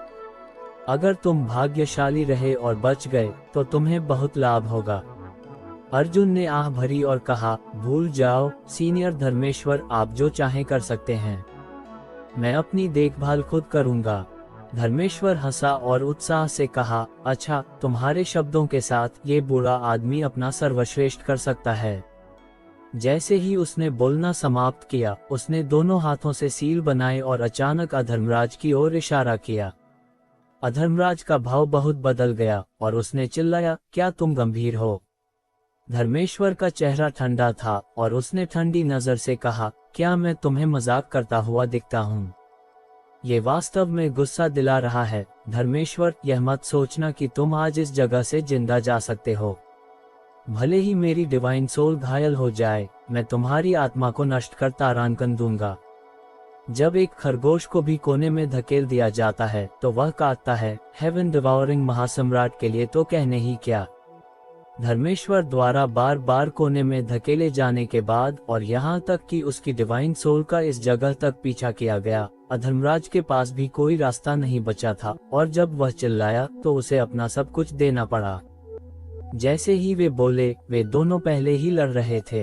अगर तुम भाग्यशाली रहे और बच गए, तो तुम्हें बहुत लाभ होगा। अर्जुन ने आह भरी और कहा, भूल जाओ सीनियर धर्मेश्वर, आप जो चाहें कर सकते हैं, मैं अपनी देखभाल खुद करूंगा। धर्मेश्वर हंसा और उत्साह से कहा, अच्छा, तुम्हारे शब्दों के साथ ये बुरा आदमी अपना सर्वश्रेष्ठ कर सकता है। जैसे ही उसने बोलना समाप्त किया, उसने दोनों हाथों से सील बनाए और अचानक अधर्मराज की ओर इशारा किया। अधर्मराज का भाव बहुत बदल गया और उसने चिल्लाया, क्या तुम गंभीर हो? धर्मेश्वर का चेहरा ठंडा था और उसने ठंडी नजर से कहा, क्या मैं तुम्हें मजाक करता हुआ दिखता हूँ? ये वास्तव में गुस्सा दिला रहा है। धर्मेश्वर, यह मत सोचना कि तुम आज इस जगह से जिंदा जा सकते हो। भले ही मेरी डिवाइन सोल घायल हो जाए, मैं तुम्हारी आत्मा को नष्ट कर तारान कर दूंगा। जब एक खरगोश को भी कोने में धकेल दिया जाता है तो वह काटता है, हेवन डिवाउरिंग महासम्राट के लिए तो कहने ही क्या। धर्मेश्वर द्वारा बार बार कोने में धकेले जाने के बाद और यहाँ तक कि उसकी डिवाइन सोल का इस जगह तक पीछा किया गया, अधर्मराज के पास भी कोई रास्ता नहीं बचा था और जब वह चिल्लाया तो उसे अपना सब कुछ देना पड़ा। जैसे ही वे बोले, वे दोनों पहले ही लड़ रहे थे।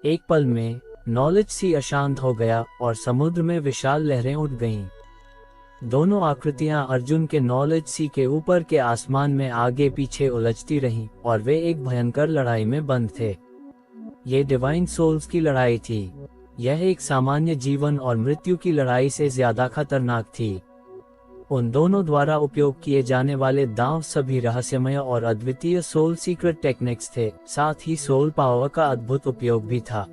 एक पल में नॉलेज सी अशांत हो गया और समुद्र में विशाल लहरें उठ गईं। दोनों आकृतियां अर्जुन के नॉलेज सी के ऊपर के आसमान में आगे पीछे उलझती रहीं और वे एक भयंकर लड़ाई में बंद थे। ये डिवाइन सोल्स की लड़ाई थी। यह एक सामान्य जीवन और मृत्यु की लड़ाई से ज्यादा खतरनाक थी। उन दोनों द्वारा उपयोग किए जाने वाले दांव सभी रहस्यमय और अद्वितीय सोल सीक्रेट टेक्निक्स थे, साथ ही सोल पावर का अद्भुत उपयोग भी था।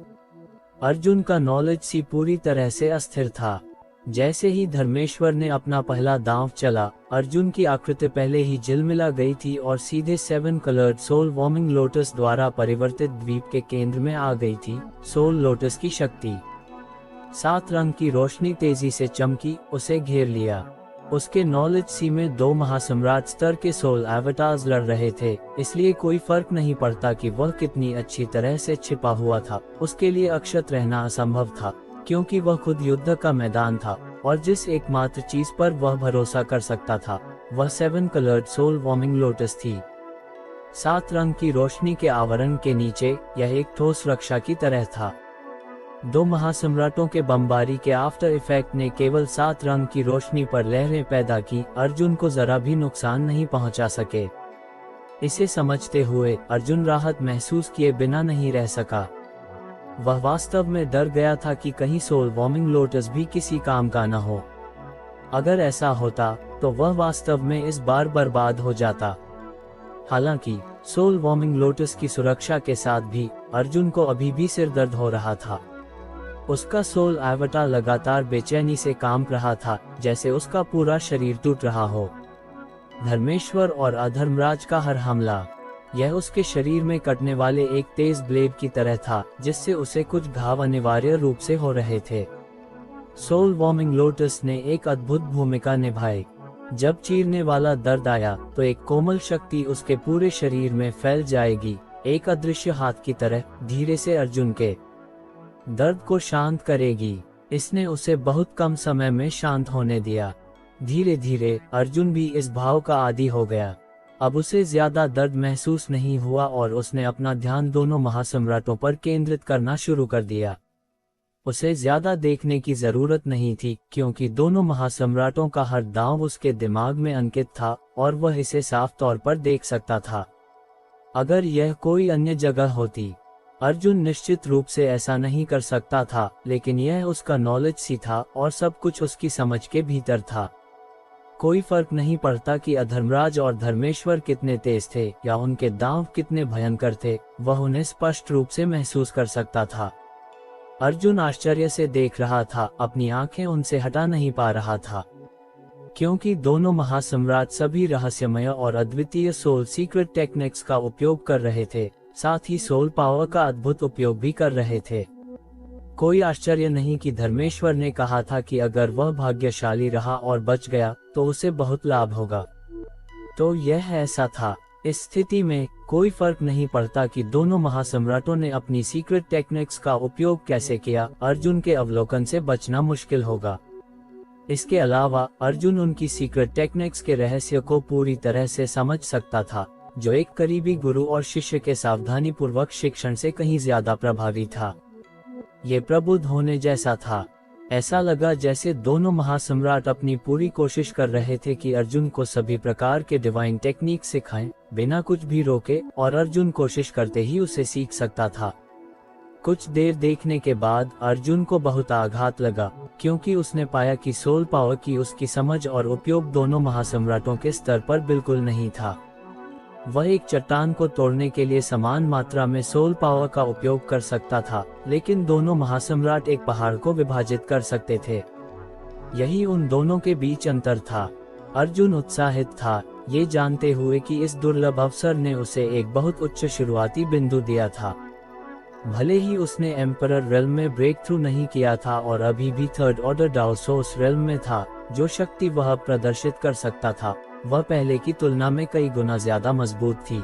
अर्जुन का नॉलेज सी पूरी तरह से अस्थिर था। जैसे ही धर्मेश्वर ने अपना पहला दांव चला, अर्जुन की आकृति पहले ही झिलमिला गई थी और सीधे 7 कलर्ड सोल वॉर्मिंग लोटस द्वारा परिवर्तित द्वीप के केंद्र में आ गई थी। सोल लोटस की शक्ति, 7 रंग की रोशनी तेजी से चमकी, उसे घेर लिया। उसके नॉलेज सी में 2 महासम्राट स्तर के सोल एवटार्स लड़ रहे थे, इसलिए कोई फर्क नहीं पड़ता कि वह कितनी अच्छी तरह से छिपा हुआ था। उसके लिए अक्षत रहना असंभव था, क्योंकि वह खुद युद्ध का मैदान था और जिस एकमात्र चीज पर वह भरोसा कर सकता था वह 7 कलर्ड सोल वॉर्मिंग लोटस थी। 7 रंग की रोशनी के आवरण के नीचे यह एक ठोस रक्षा की तरह था। 2 महासम्राटों के बमबारी के आफ्टर इफेक्ट ने केवल 7 रंग की रोशनी पर लहरें पैदा की, अर्जुन को जरा भी नुकसान नहीं पहुंचा सके। इसे समझते हुए अर्जुन राहत महसूस किए बिना नहीं रह सका। वह वास्तव में डर गया था कि कहीं सोल वॉर्मिंग लोटस भी किसी काम का न हो। अगर ऐसा होता तो वह वास्तव में इस बार बर्बाद हो जाता। हालांकि सोल वॉर्मिंग लोटस की सुरक्षा के साथ भी अर्जुन को अभी भी सिर दर्द हो रहा था। उसका सोल एवटार लगातार बेचैनी से कांप रहा था, जैसे उसका पूरा शरीर टूट रहा हो। धर्मेश्वर और अधर्मराज का हर हमला, यह उसके शरीर में कटने वाले एक तेज ब्लेड की तरह था, जिससे उसे कुछ घाव अनिवार्य रूप से हो रहे थे। सोल वॉर्मिंग लोटस ने एक अद्भुत भूमिका निभाई। जब चीरने वाला दर्द आया तो एक कोमल शक्ति उसके पूरे शरीर में फैल जाएगी, एक अदृश्य हाथ की तरह, धीरे से अर्जुन के दर्द को शांत करेगी। इसने उसे बहुत कम समय में शांत होने दिया। धीरे धीरे अर्जुन भी इस भाव का आदी हो गया। अब उसे ज्यादा दर्द महसूस नहीं हुआ और उसने अपना ध्यान दोनों महासम्राटों पर केंद्रित करना शुरू कर दिया। उसे ज्यादा देखने की जरूरत नहीं थी, क्योंकि दोनों महासम्राटों का हर दांव उसके दिमाग में अंकित था और वह इसे साफ तौर पर देख सकता था। अगर यह कोई अन्य जगह होती, अर्जुन निश्चित रूप से ऐसा नहीं कर सकता था, लेकिन यह उसका नॉलेज सी था और सब कुछ उसकी समझ के भीतर था। कोई फर्क नहीं पड़ता कि अधर्मराज और धर्मेश्वर कितने तेज थे या उनके दांव कितने भयंकर थे, वह उन्हें स्पष्ट रूप से महसूस कर सकता था। अर्जुन आश्चर्य से देख रहा था, अपनी आंखें उनसे हटा नहीं पा रहा था, क्योंकि दोनों महासम्राट सभी रहस्यमय और अद्वितीय सोल सीक्रेट टेक्निक्स का उपयोग कर रहे थे, साथ ही सोल पावर का अद्भुत उपयोग भी कर रहे थे। कोई आश्चर्य नहीं कि धर्मेश्वर ने कहा था कि अगर वह भाग्यशाली रहा और बच गया तो उसे बहुत लाभ होगा। तो यह ऐसा था। इस स्थिति में कोई फर्क नहीं पड़ता कि दोनों महासम्राटों ने अपनी सीक्रेट टेक्निक्स का उपयोग कैसे किया, अर्जुन के अवलोकन से बचना मुश्किल होगा। इसके अलावा अर्जुन उनकी सीक्रेट टेक्निक्स के रहस्य को पूरी तरह से समझ सकता था। जो एक करीबी गुरु और शिष्य के सावधानीपूर्वक शिक्षण से कहीं ज्यादा प्रभावी था। ये प्रबुद्ध होने जैसा था। ऐसा लगा जैसे दोनों महासम्राट अपनी पूरी कोशिश कर रहे थे कि अर्जुन को सभी प्रकार के डिवाइन टेक्निक सिखाएं, बिना कुछ भी रोके, और अर्जुन कोशिश करते ही उसे सीख सकता था। कुछ देर देखने के बाद अर्जुन को बहुत आघात लगा, क्योंकि उसने पाया कि सोल पावर की उसकी समझ और उपयोग दोनों महासम्राटों के स्तर पर बिल्कुल नहीं था। वह एक चट्टान को तोड़ने के लिए समान मात्रा में सोल पावर का उपयोग कर सकता था, लेकिन दोनों महासम्राट एक पहाड़ को विभाजित कर सकते थे। यही उन दोनों के बीच अंतर था। अर्जुन उत्साहित था, ये जानते हुए कि इस दुर्लभ अवसर ने उसे एक बहुत उच्च शुरुआती बिंदु दिया था। भले ही उसने एम्परर रेल्म में ब्रेक थ्रू नहीं किया था और अभी भी थर्ड ऑर्डर डाउसोस रेल्म में था, जो शक्ति वह प्रदर्शित कर सकता था वह पहले की तुलना में कई गुना ज्यादा मजबूत थी।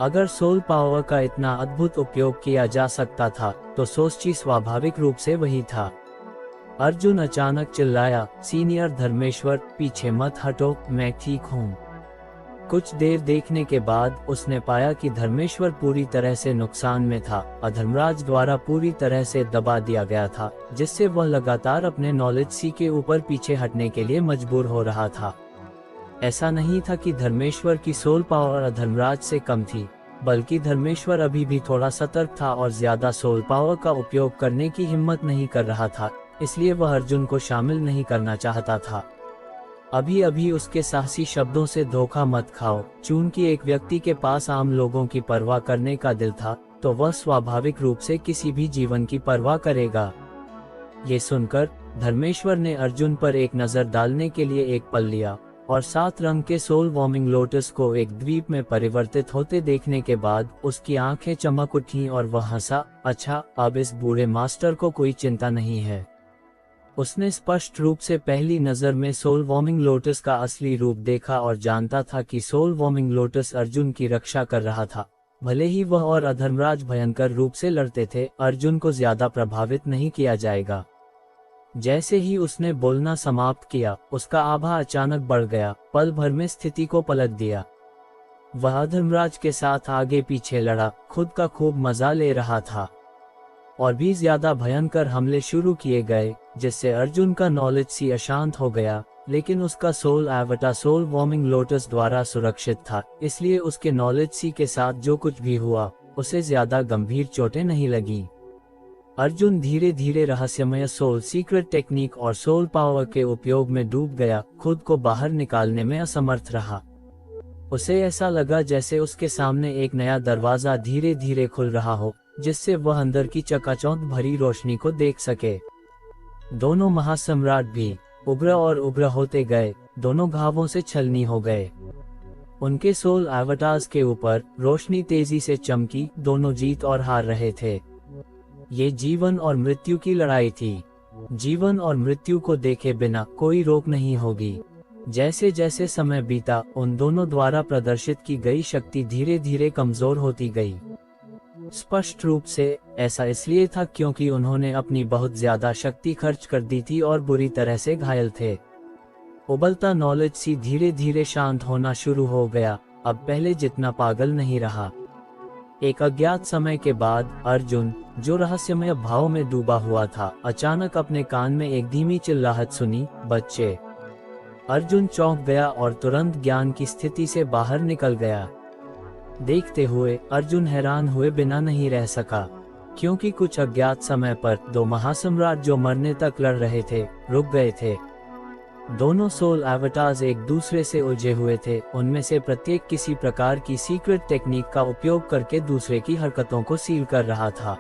अगर सोल पावर का इतना अद्भुत उपयोग किया जा सकता था तो सोची स्वाभाविक रूप से वही था। अर्जुन अचानक चिल्लाया, सीनियर धर्मेश्वर, पीछे मत हटो, मैं ठीक हूँ। कुछ देर देखने के बाद उसने पाया कि धर्मेश्वर पूरी तरह से नुकसान में था, अधर्मराज द्वारा पूरी तरह से दबा दिया गया था, जिससे वह लगातार अपने नॉलेज सी के ऊपर पीछे हटने के लिए मजबूर हो रहा था। ऐसा नहीं था कि धर्मेश्वर की सोल पावर अधर्मराज से कम थी, बल्कि धर्मेश्वर अभी भी थोड़ा सतर्क था और ज्यादा सोल पावर का उपयोग करने की हिम्मत नहीं कर रहा था, इसलिए वह अर्जुन को शामिल नहीं करना चाहता था। अभी अभी उसके साहसी शब्दों से धोखा मत खाओ। चूंकि एक व्यक्ति के पास आम लोगों की परवाह करने का दिल था, तो वह स्वाभाविक रूप से किसी भी जीवन की परवाह करेगा। ये सुनकर धर्मेश्वर ने अर्जुन पर एक नजर डालने के लिए एक पल लिया, और 7 रंग के सोल वॉर्मिंग लोटस को एक द्वीप में परिवर्तित होते देखने के बाद उसकी आंखें चमक उठी और वह हंसा, अच्छा, अब इस बूढ़े मास्टर को कोई चिंता नहीं है। उसने स्पष्ट रूप से पहली नजर में सोल वॉर्मिंग लोटस का असली रूप देखा और जानता था कि सोल वॉर्मिंग लोटस अर्जुन की रक्षा कर रहा था। भले ही वह और अधर्मराज भयंकर रूप से लड़ते थे, अर्जुन को ज्यादा प्रभावित नहीं किया जाएगा। जैसे ही उसने बोलना समाप्त किया, उसका आभा अचानक बढ़ गया, पल भर में स्थिति को पलट दिया। वह अधर्मराज के साथ आगे पीछे लड़ा, खुद का खूब मजा ले रहा था। और भी ज्यादा भयंकर हमले शुरू किए गए, जिससे अर्जुन का नॉलेज सी अशांत हो गया, लेकिन उसका soul iota soul warming lotus द्वारा सुरक्षित था, इसलिए उसके नॉलेज सी के साथ जो कुछ भी हुआ उसे ज्यादा गंभीर चोटें नहीं लगी। अर्जुन धीरे धीरे रहस्यमय सोल सीक्रेट टेक्निक और सोल पावर के उपयोग में डूब गया, खुद को बाहर निकालने में असमर्थ रहा। उसे ऐसा लगा जैसे उसके सामने एक नया दरवाजा धीरे धीरे खुल रहा हो, जिससे वह अंदर की चकाचौंध भरी रोशनी को देख सके। दोनों महासम्राट भी उग्र और उग्र होते गए, दोनों घावों से छलनी हो गए। उनके सोल एवटार्स के ऊपर रोशनी तेजी से चमकी, दोनों जीत और हार रहे थे। ये जीवन और मृत्यु की लड़ाई थी। जीवन और मृत्यु को देखे बिना कोई रोक नहीं होगी। जैसे जैसे समय बीता, उन दोनों द्वारा प्रदर्शित की गई शक्ति धीरे धीरे कमजोर होती गई। स्पष्ट रूप से ऐसा इसलिए था क्योंकि उन्होंने अपनी बहुत ज्यादा शक्ति खर्च कर दी थी और बुरी तरह से घायल थे। उबलता नॉलेज सी धीरे धीरे शांत होना शुरू हो गया, अब पहले जितना पागल नहीं रहा। एक अज्ञात समय के बाद अर्जुन, जो रहस्यमय भाव में डूबा हुआ था, अचानक अपने कान में एक धीमी चिल्लाहट सुनी, बच्चे। अर्जुन चौंक गया और तुरंत ज्ञान की स्थिति से बाहर निकल गया। देखते हुए अर्जुन हैरान हुए बिना नहीं रह सका, क्योंकि कुछ अज्ञात समय पर 2 महासम्राट जो मरने तक लड़ रहे थे, रुक गए थे। दोनों सोल एवटार्स एक दूसरे से उलझे हुए थे, उनमें से प्रत्येक किसी प्रकार की सीक्रेट टेक्निक का उपयोग करके दूसरे की हरकतों को सील कर रहा था।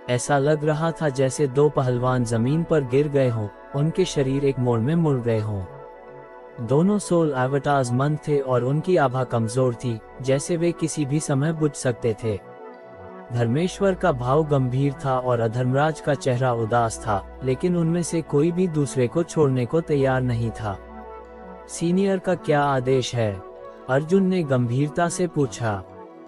ऐसा लग रहा था जैसे 2 पहलवान जमीन पर गिर गए हों, उनके शरीर एक मोड़ में मुड़ गए हों। दोनों सोल एवटार्स मंद थे और उनकी आभा कमजोर थी, जैसे वे किसी भी समय बुझ सकते थे। धर्मेश्वर का भाव गंभीर था और अधर्मराज का चेहरा उदास था, लेकिन उनमें से कोई भी दूसरे को छोड़ने को तैयार नहीं था। सीनियर का क्या आदेश है? अर्जुन ने गंभीरता से पूछा।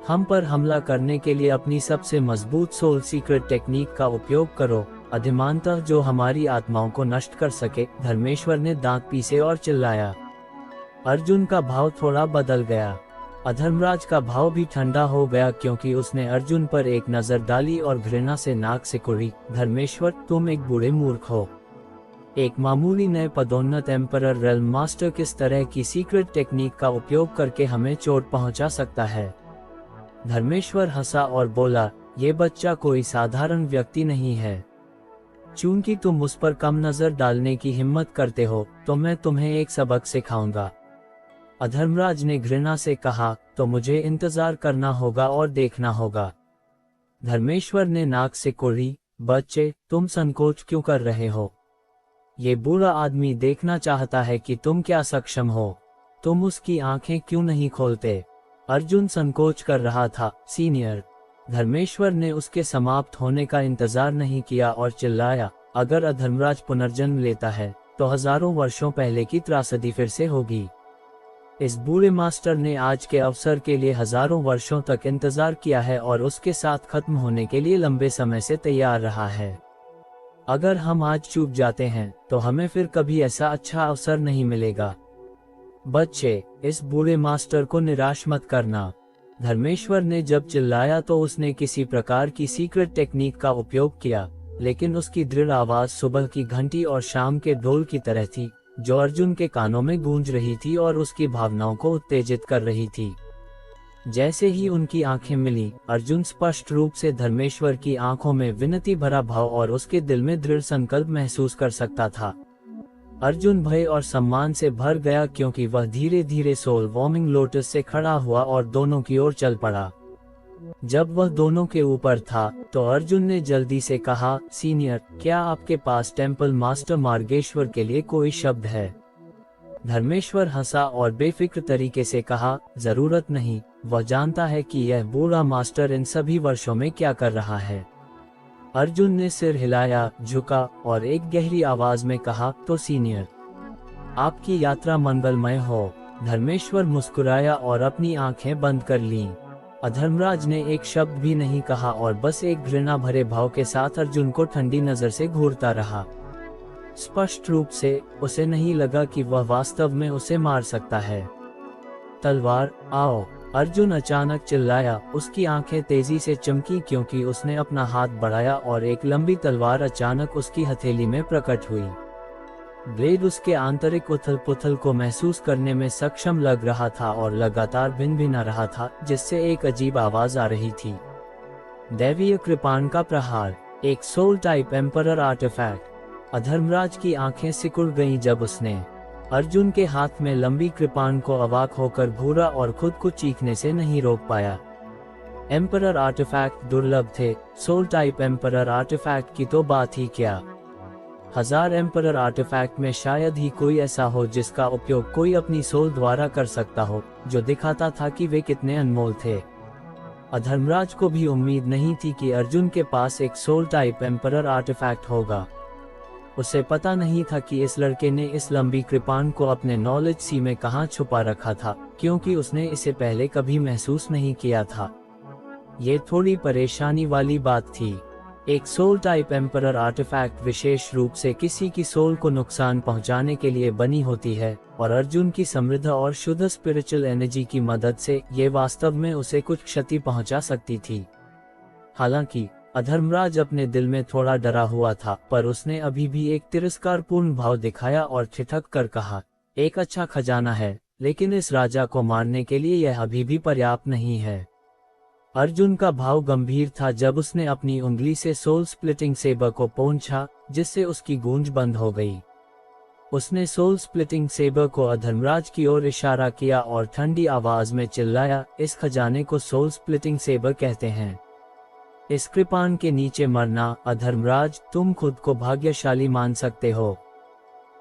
हम पर हमला करने के लिए अपनी सबसे मजबूत सोल सीक्रेट टेक्निक का उपयोग करो, अधिमानतः जो हमारी आत्माओं को नष्ट कर सके, धर्मेश्वर ने दांत पीसे और चिल्लाया। अर्जुन का भाव थोड़ा बदल गया। अधर्मराज का भाव भी ठंडा हो गया क्योंकि उसने अर्जुन पर एक नजर डाली और घृणा से नाक सिकुड़ी। धर्मेश्वर, तुम एक बूढ़े मूर्ख हो। एक मामूली नए पदोन्नत एम्परर रेल्म मास्टर किस तरह की सीक्रेट टेक्निक का उपयोग करके हमें चोट पहुंचा सकता है। धर्मेश्वर हंसा और बोला, ये बच्चा कोई साधारण व्यक्ति नहीं है। चूंकि तुम उस पर कम नजर डालने की हिम्मत करते हो तो मैं तुम्हें एक सबक सिखाऊंगा। अधर्मराज ने घृणा से कहा, तो मुझे इंतजार करना होगा और देखना होगा। धर्मेश्वर ने नाक सिकोड़ी, बच्चे, तुम संकोच क्यों कर रहे हो? ये बूढ़ा आदमी देखना चाहता है कि तुम क्या सक्षम हो। तुम उसकी आंखें क्यों नहीं खोलते? अर्जुन संकोच कर रहा था, सीनियर। धर्मेश्वर ने उसके समाप्त होने का इंतजार नहीं किया और चिल्लाया, अगर अधर्मराज पुनर्जन्म लेता है तो हजारों वर्षों पहले की त्रासदी फिर से होगी। इस बूढ़े मास्टर ने आज के अवसर के लिए हजारों वर्षों तक इंतजार किया है और उसके साथ खत्म होने के लिए लंबे समय से तैयार रहा है। अगर हम आज चूक जाते हैं तो हमें फिर कभी ऐसा अच्छा अवसर नहीं मिलेगा। बच्चे, इस बूढ़े मास्टर को निराश मत करना। धर्मेश्वर ने जब चिल्लाया तो उसने किसी प्रकार की सीक्रेट टेक्निक का उपयोग किया, लेकिन उसकी दृढ़ आवाज सुबह की घंटी और शाम के ढोल की तरह थी, जो अर्जुन के कानों में गूंज रही थी और उसकी भावनाओं को उत्तेजित कर रही थी। जैसे ही उनकी आंखें मिली, अर्जुन स्पष्ट रूप से धर्मेश्वर की आंखों में विनती भरा भाव और उसके दिल में दृढ़ संकल्प महसूस कर सकता था। अर्जुन भय और सम्मान से भर गया क्योंकि वह धीरे धीरे सोल वॉर्मिंग लोटस से खड़ा हुआ और दोनों की ओर चल पड़ा। जब वह दोनों के ऊपर था तो अर्जुन ने जल्दी से कहा, सीनियर, क्या आपके पास टेम्पल मास्टर मार्गेश्वर के लिए कोई शब्द है? धर्मेश्वर हंसा और बेफिक्र तरीके से कहा, जरूरत नहीं। वह जानता है कि यह बूढ़ा मास्टर इन सभी वर्षों में क्या कर रहा है। अर्जुन ने सिर हिलाया, झुका और एक गहरी आवाज में कहा, तो सीनियर, आपकी यात्रा मंगलमय हो। धर्मेश्वर मुस्कुराया और अपनी आंखें बंद कर लीं। अधर्मराज ने एक शब्द भी नहीं कहा और बस एक घृणा भरे भाव के साथ अर्जुन को ठंडी नजर से घूरता रहा। स्पष्ट रूप से उसे नहीं लगा कि वह वास्तव में उसे मार सकता है। तलवार, आओ! अर्जुन अचानक चिल्लाया। उसकी आंखें तेजी से चमकी क्योंकि उसने अपना हाथ बढ़ाया और एक लंबी तलवार अचानक उसकी हथेली में प्रकट हुई। ब्लेड उसके आंतरिक उथल पुथल को महसूस करने में सक्षम लग रहा था और लगातार भिन-भिना रहा था, जिससे एक अजीब आवाज आ रही थी। दैवीय कृपाण का प्रहार, एक सोल टाइप एम्परर आर्टिफैक्ट। अधर्मराज की आंखें सिकुड़ गईं जब उसने अर्जुन के हाथ में लंबी कृपाण को अवाक होकर घूरा और खुद को चीखने से नहीं रोक पाया। एम्परर आर्टिफैक्ट दुर्लभ थे, सोल टाइप एम्परर आर्टिफैक्ट की तो बात ही क्या। हजार एम्परर आर्टिफैक्ट में शायद ही कोई ऐसा हो जिसका उपयोग कोई अपनी सोल द्वारा कर सकता हो, जो दिखाता था कि वे कितने अनमोल थे। अधर्मराज को भी उम्मीद नहीं थी कि अर्जुन के पास एक सोल टाइप एम्परर आर्टिफैक्ट होगा। उसे पता नहीं था कि इस लड़के ने इस लंबी कृपाण को अपने नॉलेज सी में कहां छुपा रखा था, क्योंकि उसने इसे पहले कभी महसूस नहीं किया था। ये थोड़ी परेशानी वाली बात थी। एक सोल टाइप एम्परर आर्टिफैक्ट विशेष रूप से किसी की सोल को नुकसान पहुंचाने के लिए बनी होती है, और अर्जुन की समृद्ध और शुद्ध स्पिरिचुअल एनर्जी की मदद से ये वास्तव में उसे कुछ क्षति पहुंचा सकती थी। हालांकि अधर्मराज अपने दिल में थोड़ा डरा हुआ था, पर उसने अभी भी एक तिरस्कारपूर्ण भाव दिखाया और ठिठक कर कहा, एक अच्छा खजाना है, लेकिन इस राजा को मारने के लिए यह अभी भी पर्याप्त नहीं है। अर्जुन का भाव गंभीर था जब उसने अपनी उंगली से सोल स्प्लिटिंग सेबर को पोंछा, जिससे उसकी गूंज बंद हो गई। उसने सोल स्प्लिटिंग सेबर को अधर्मराज की ओर इशारा किया और ठंडी आवाज में चिल्लाया, इस खजाने को सोल स्प्लिटिंग सेबर कहते हैं। इस कृपाण के नीचे मरना, अधर्मराज, तुम खुद को भाग्यशाली मान सकते हो।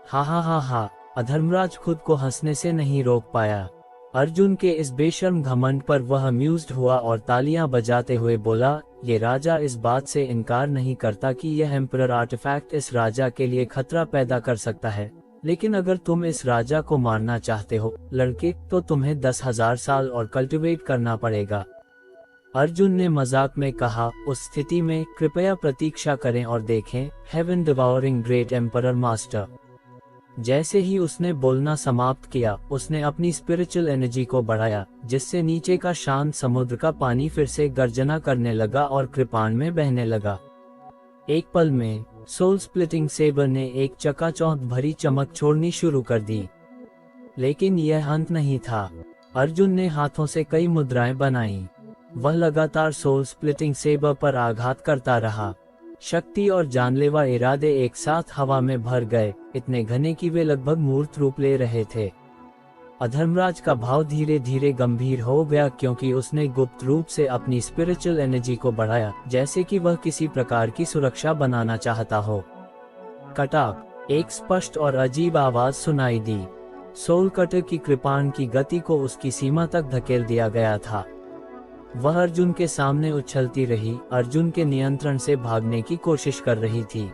हा हा हा हा। अधर्मराज खुद को हंसने से नहीं रोक पाया। अर्जुन के इस बेशर्म घमंड पर वह अम्यूज्ड हुआ और तालियां बजाते हुए बोला, ये राजा इस बात से इनकार नहीं करता कि यह एम्परर आर्टिफैक्ट इस राजा के लिए खतरा पैदा कर सकता है, लेकिन अगर तुम इस राजा को मारना चाहते हो लड़के, तो तुम्हें 10,000 साल और कल्टिवेट करना पड़ेगा। अर्जुन ने मजाक में कहा, उस स्थिति में कृपया प्रतीक्षा करें और देखें, हेवन डिवाउरिंग ग्रेट एम्परर मास्टर। जैसे ही उसने बोलना समाप्त किया, उसने अपनी स्पिरिचुअल एनर्जी को बढ़ाया, जिससे नीचे का शांत समुद्र का पानी फिर से गर्जना करने लगा और कृपाण में बहने लगा। एक पल में सोल स्प्लिटिंग सेबर ने एक चकाचौंध भरी चमक छोड़नी शुरू कर दी। लेकिन यह अंत नहीं था। अर्जुन ने हाथों से कई मुद्राएं बनाई। वह लगातार सोल स्प्लिटिंग सेबर पर आघात करता रहा। शक्ति और जानलेवा इरादे एक साथ हवा में भर गए, इतने घने कि वे लगभग मूर्त रूप ले रहे थे। अधर्मराज का भाव धीरे धीरे गंभीर हो गया, क्योंकि उसने गुप्त रूप से अपनी स्पिरिचुअल एनर्जी को बढ़ाया, जैसे कि वह किसी प्रकार की सुरक्षा बनाना चाहता हो। कटाक! एक स्पष्ट और अजीब आवाज सुनाई दी। सोल कटर की कृपाण की गति को उसकी सीमा तक धकेल दिया गया था। वह अर्जुन के सामने उछलती रही, अर्जुन के नियंत्रण से भागने की कोशिश कर रही थी।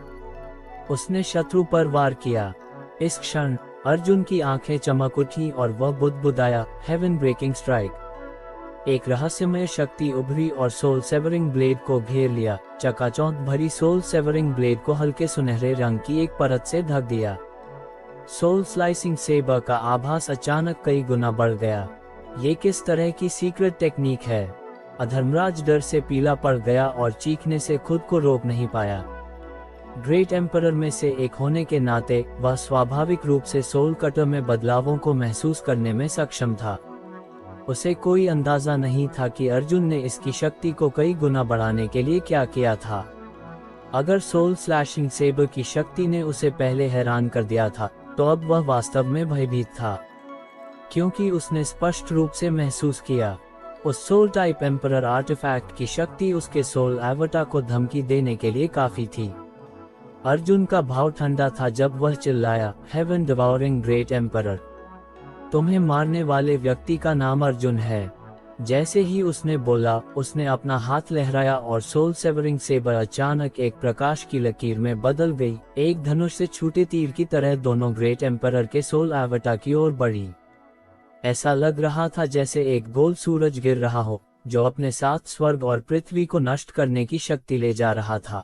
उसने शत्रु पर वार किया। इस क्षण अर्जुन की आंखें चमक उठी और वह बुदबुदाया, हेवन ब्रेकिंग स्ट्राइक। एक रहस्यमय शक्ति उभरी और सोल सेवरिंग ब्लेड को घेर लिया। चकाचौंध भरी सोल सेवरिंग ब्लेड को हल्के सुनहरे रंग की एक परत से ढक दिया। सोल स्लाइसिंग सेबर का आभास अचानक कई गुना बढ़ गया। ये किस तरह की सीक्रेट टेक्निक है? अधर्मराज डर से पीला पड़ गया और चीखने से खुद को रोक नहीं पाया। ग्रेट एम्परर में से एक होने के नाते वह स्वाभाविक रूप से सोल कटर में बदलावों को महसूस करने में सक्षम था। उसे कोई अंदाजा नहीं था कि अर्जुन ने इसकी शक्ति को कई गुना बढ़ाने के लिए क्या किया था। अगर सोल स्लैशिंग सेबर की शक्ति ने उसे पहले हैरान कर दिया था, तो अब वह वास्तव में भयभीत था, क्योंकि उसने स्पष्ट रूप से महसूस किया उस सोल टाइप एम्परर आर्टिफैक्ट की शक्ति उसके सोल एवटा को धमकी देने के लिए काफी थी। अर्जुन का भाव ठंडा था जब वह चिल्लाया, हेवन डिवॉरिंग ग्रेट एम्परर, तुम्हें मारने वाले व्यक्ति का नाम अर्जुन है। जैसे ही उसने बोला, उसने अपना हाथ लहराया और सोल सेवरिंग सेबर अचानक एक प्रकाश की लकीर में बदल गई। एक धनुष से छूटे तीर की तरह दोनों ग्रेट एम्परर के सोल एवटा की ओर बढ़ी। ऐसा लग रहा था जैसे एक गोल सूरज गिर रहा हो, जो अपने साथ स्वर्ग और पृथ्वी को नष्ट करने की शक्ति ले जा रहा था।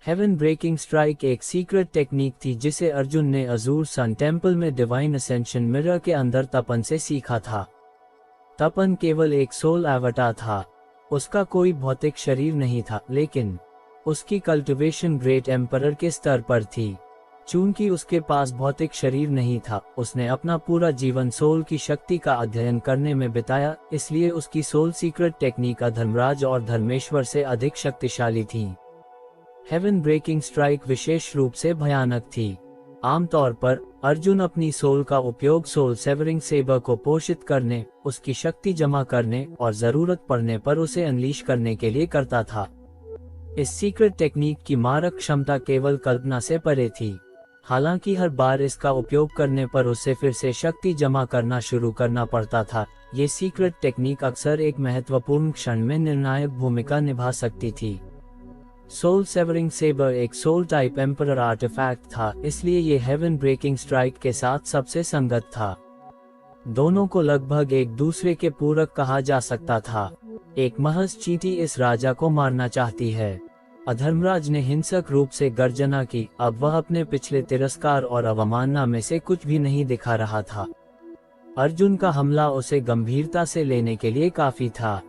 हेवन ब्रेकिंग स्ट्राइक एक सीक्रेट टेक्निक थी जिसे अर्जुन ने अजूर सन टेम्पल में डिवाइन असेंशन मिरर के अंदर तपन से सीखा था। तपन केवल एक सोल एवटा था, उसका कोई भौतिक शरीर नहीं था, लेकिन उसकी कल्टिवेशन ग्रेट एम्परर के स्तर पर थी। चूंकि उसके पास भौतिक शरीर नहीं था, उसने अपना पूरा जीवन सोल की शक्ति का अध्ययन करने में बिताया, इसलिए उसकी सोल सीक्रेट टेक्निक धर्मराज और धर्मेश्वर से अधिक शक्तिशाली थी। हेवन ब्रेकिंग स्ट्राइक विशेष रूप से भयानक थी। आमतौर पर अर्जुन अपनी सोल का उपयोग सोल सेवरिंग सेबर को पोषित करने, उसकी शक्ति जमा करने और जरूरत पड़ने पर उसे अनलीश करने के लिए करता था। इस सीक्रेट टेक्निक की मारक क्षमता केवल कल्पना से परे थी। हालांकि हर बार इसका उपयोग करने पर उसे फिर से शक्ति जमा करना शुरू करना पड़ता था। ये सीक्रेट टेक्निक अक्सर एक महत्वपूर्ण क्षण में निर्णायक भूमिका निभा सकती थी। सोल सेवरिंग सेबर एक सोल टाइप एम्परर आर्टिफैक्ट था, इसलिए ये हेवन ब्रेकिंग स्ट्राइक के साथ सबसे संगत था। दोनों को लगभग एक दूसरे के पूरक कहा जा सकता था। एक महज चींटी इस राजा को मारना चाहती है। अधर्मराज ने हिंसक रूप से गर्जना की। अब वह अपने पिछले तिरस्कार और अवमानना में से कुछ भी नहीं दिखा रहा था। अर्जुन का हमला उसे गंभीरता से लेने के लिए काफी था।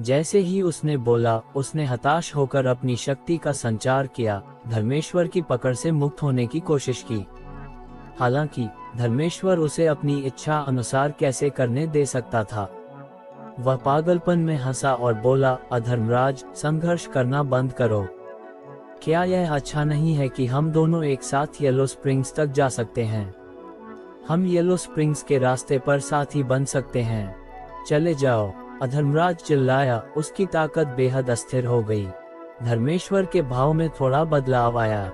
जैसे ही उसने बोला, उसने हताश होकर अपनी शक्ति का संचार किया, धर्मेश्वर की पकड़ से मुक्त होने की कोशिश की। हालांकि धर्मेश्वर उसे अपनी इच्छा अनुसार कैसे करने दे सकता था। वह पागलपन में हंसा और बोला, अधर्मराज, संघर्ष करना बंद करो। क्या यह अच्छा नहीं है कि हम दोनों एक साथ येलो स्प्रिंग्स तक जा सकते हैं? हम येलो स्प्रिंग्स के रास्ते पर साथी बन सकते हैं। चले जाओ। अधर्मराज चिल्लाया, उसकी ताकत बेहद अस्थिर हो गई। धर्मेश्वर के भाव में थोड़ा बदलाव आया।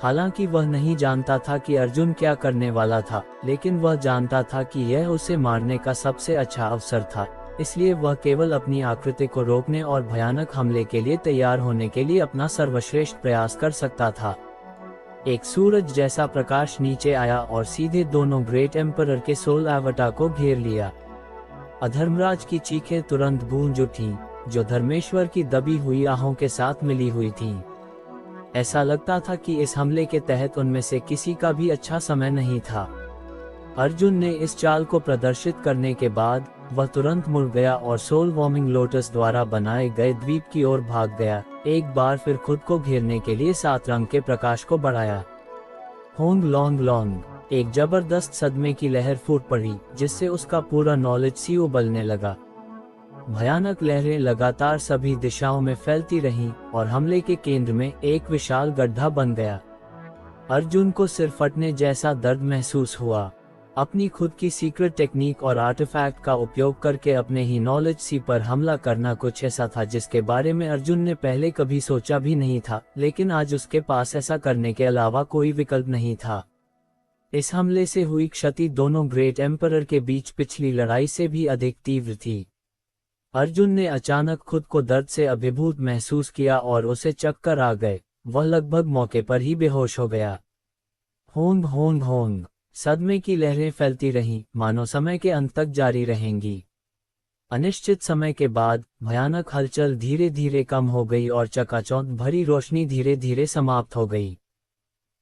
हालांकि वह नहीं जानता था कि अर्जुन क्या करने वाला था, लेकिन वह जानता था कि यह उसे मारने का सबसे अच्छा अवसर था। इसलिए वह केवल अपनी आकृति को रोकने और भयानक हमले के लिए तैयार होने के लिए अपना सर्वश्रेष्ठ प्रयास कर सकता था। एक सूरज जैसा प्रकाश नीचे आया और सीधे दोनों ग्रेट एम्परर के सोल एवटा को घेर लिया। अधर्मराज की चीखें तुरंत गूंज उठीं, जो धर्मेश्वर की दबी हुई आहों के साथ मिली हुई थीं। ऐसा लगता था कि इस हमले के तहत उनमें से किसी का भी अच्छा समय नहीं था। अर्जुन ने इस चाल को प्रदर्शित करने के बाद वह तुरंत मुड़ गया और सोल वॉर्मिंग लोटस द्वारा बनाए गए द्वीप की ओर भाग गया, एक बार फिर खुद को घेरने के लिए 7 रंग के प्रकाश को बढ़ाया। होंग लोंग लोंग, एक जबरदस्त सदमे की लहर फूट पड़ी जिससे उसका पूरा नॉलेज सी उबलने लगा। भयानक लहरें लगातार सभी दिशाओं में फैलती रहीं और हमले के केंद्र में एक विशाल गड्ढा बन गया। अर्जुन को सिर फटने जैसा दर्द महसूस हुआ। अपनी खुद की सीक्रेट टेक्निक और आर्टिफैक्ट का उपयोग करके अपने ही नॉलेज सी पर हमला करना कुछ ऐसा था जिसके बारे में अर्जुन ने पहले कभी सोचा भी नहीं था, लेकिन आज उसके पास ऐसा करने के अलावा कोई विकल्प नहीं था। इस हमले से हुई क्षति दोनों ग्रेट एम्परर के बीच पिछली लड़ाई से भी अधिक तीव्र थी। अर्जुन ने अचानक खुद को दर्द से अभिभूत महसूस किया और उसे चक्कर आ गए। वह लगभग मौके पर ही बेहोश हो गया। होंग होंग होंग, सदमे की लहरें फैलती रहीं, मानो समय के अंत तक जारी रहेंगी। अनिश्चित समय के बाद भयानक हलचल धीरे धीरे कम हो गई और चकाचौंध भरी रोशनी धीरे धीरे समाप्त हो गई।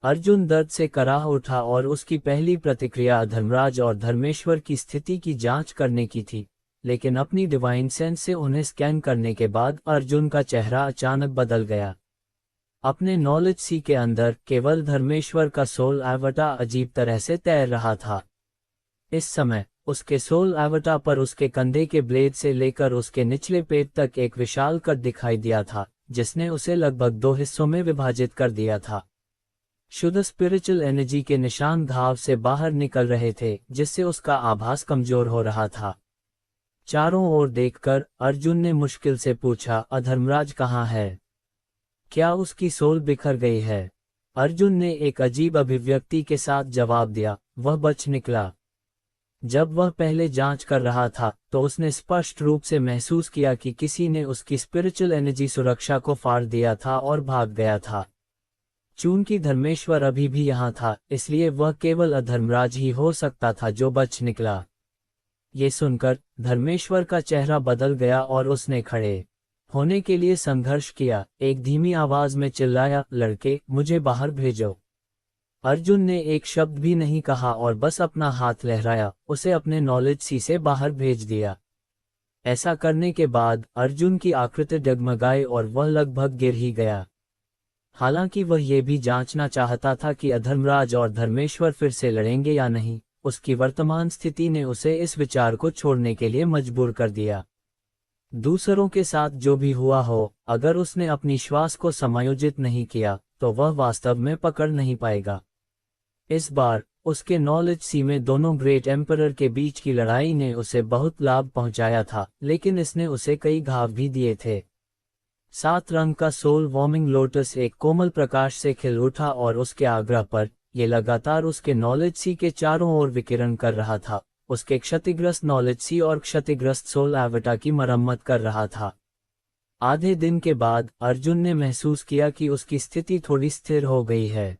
अर्जुन दर्द से कराह उठा और उसकी पहली प्रतिक्रिया धर्मराज और धर्मेश्वर की स्थिति की जांच करने की थी, लेकिन अपनी डिवाइन सेंस से उन्हें स्कैन करने के बाद अर्जुन का चेहरा अचानक बदल गया। अपने नॉलेज सी के अंदर केवल धर्मेश्वर का सोल एवटार अजीब तरह से तैर रहा था। इस समय उसके सोल एवटार पर उसके कंधे के ब्लेड से लेकर उसके निचले पेट तक एक विशाल कट दिखाई दिया था, जिसने उसे लगभग 2 हिस्सों में विभाजित कर दिया था। शुद्ध स्पिरिचुअल एनर्जी के निशान घाव से बाहर निकल रहे थे, जिससे उसका आभास कमजोर हो रहा था। चारों ओर देखकर अर्जुन ने मुश्किल से पूछा, अधर्मराज कहाँ है? क्या उसकी सोल बिखर गई है? अर्जुन ने एक अजीब अभिव्यक्ति के साथ जवाब दिया, वह बच निकला। जब वह पहले जांच कर रहा था तो उसने स्पष्ट रूप से महसूस किया कि किसी ने उसकी स्पिरिचुअल एनर्जी सुरक्षा को फाड़ दिया था और भाग गया था। चूंकि धर्मेश्वर अभी भी यहाँ था, इसलिए वह केवल अधर्मराज ही हो सकता था जो बच निकला। ये सुनकर धर्मेश्वर का चेहरा बदल गया और उसने खड़े होने के लिए संघर्ष किया। एक धीमी आवाज में चिल्लाया, लड़के, मुझे बाहर भेजो। अर्जुन ने एक शब्द भी नहीं कहा और बस अपना हाथ लहराया, उसे अपने नॉलेज सी से बाहर भेज दिया। ऐसा करने के बाद अर्जुन की आकृति डगमगाई और वह लगभग गिर ही गया। हालांकि वह ये भी जांचना चाहता था कि अधर्मराज और धर्मेश्वर फिर से लड़ेंगे या नहीं, उसकी वर्तमान स्थिति ने उसे इस विचार को छोड़ने के लिए मजबूर कर दिया। दूसरों के साथ जो भी हुआ हो, अगर उसने अपनी श्वास को समायोजित नहीं किया तो वह वास्तव में पकड़ नहीं पाएगा। इस बार उसके नॉलेज सी में दोनों ग्रेट एम्परर के बीच की लड़ाई ने उसे बहुत लाभ पहुंचाया था, लेकिन इसने उसे कई घाव भी दिए थे। 7 रंग का सोल वॉर्मिंग लोटस एक कोमल प्रकाश से खिल उठा और उसके आग्रह पर ये लगातार उसके नॉलेज सी के चारों ओर विकिरण कर रहा था, उसके क्षतिग्रस्त नॉलेज सी और क्षतिग्रस्त सोल एवटार की मरम्मत कर रहा था। आधे दिन के बाद अर्जुन ने महसूस किया कि उसकी स्थिति थोड़ी स्थिर हो गई है।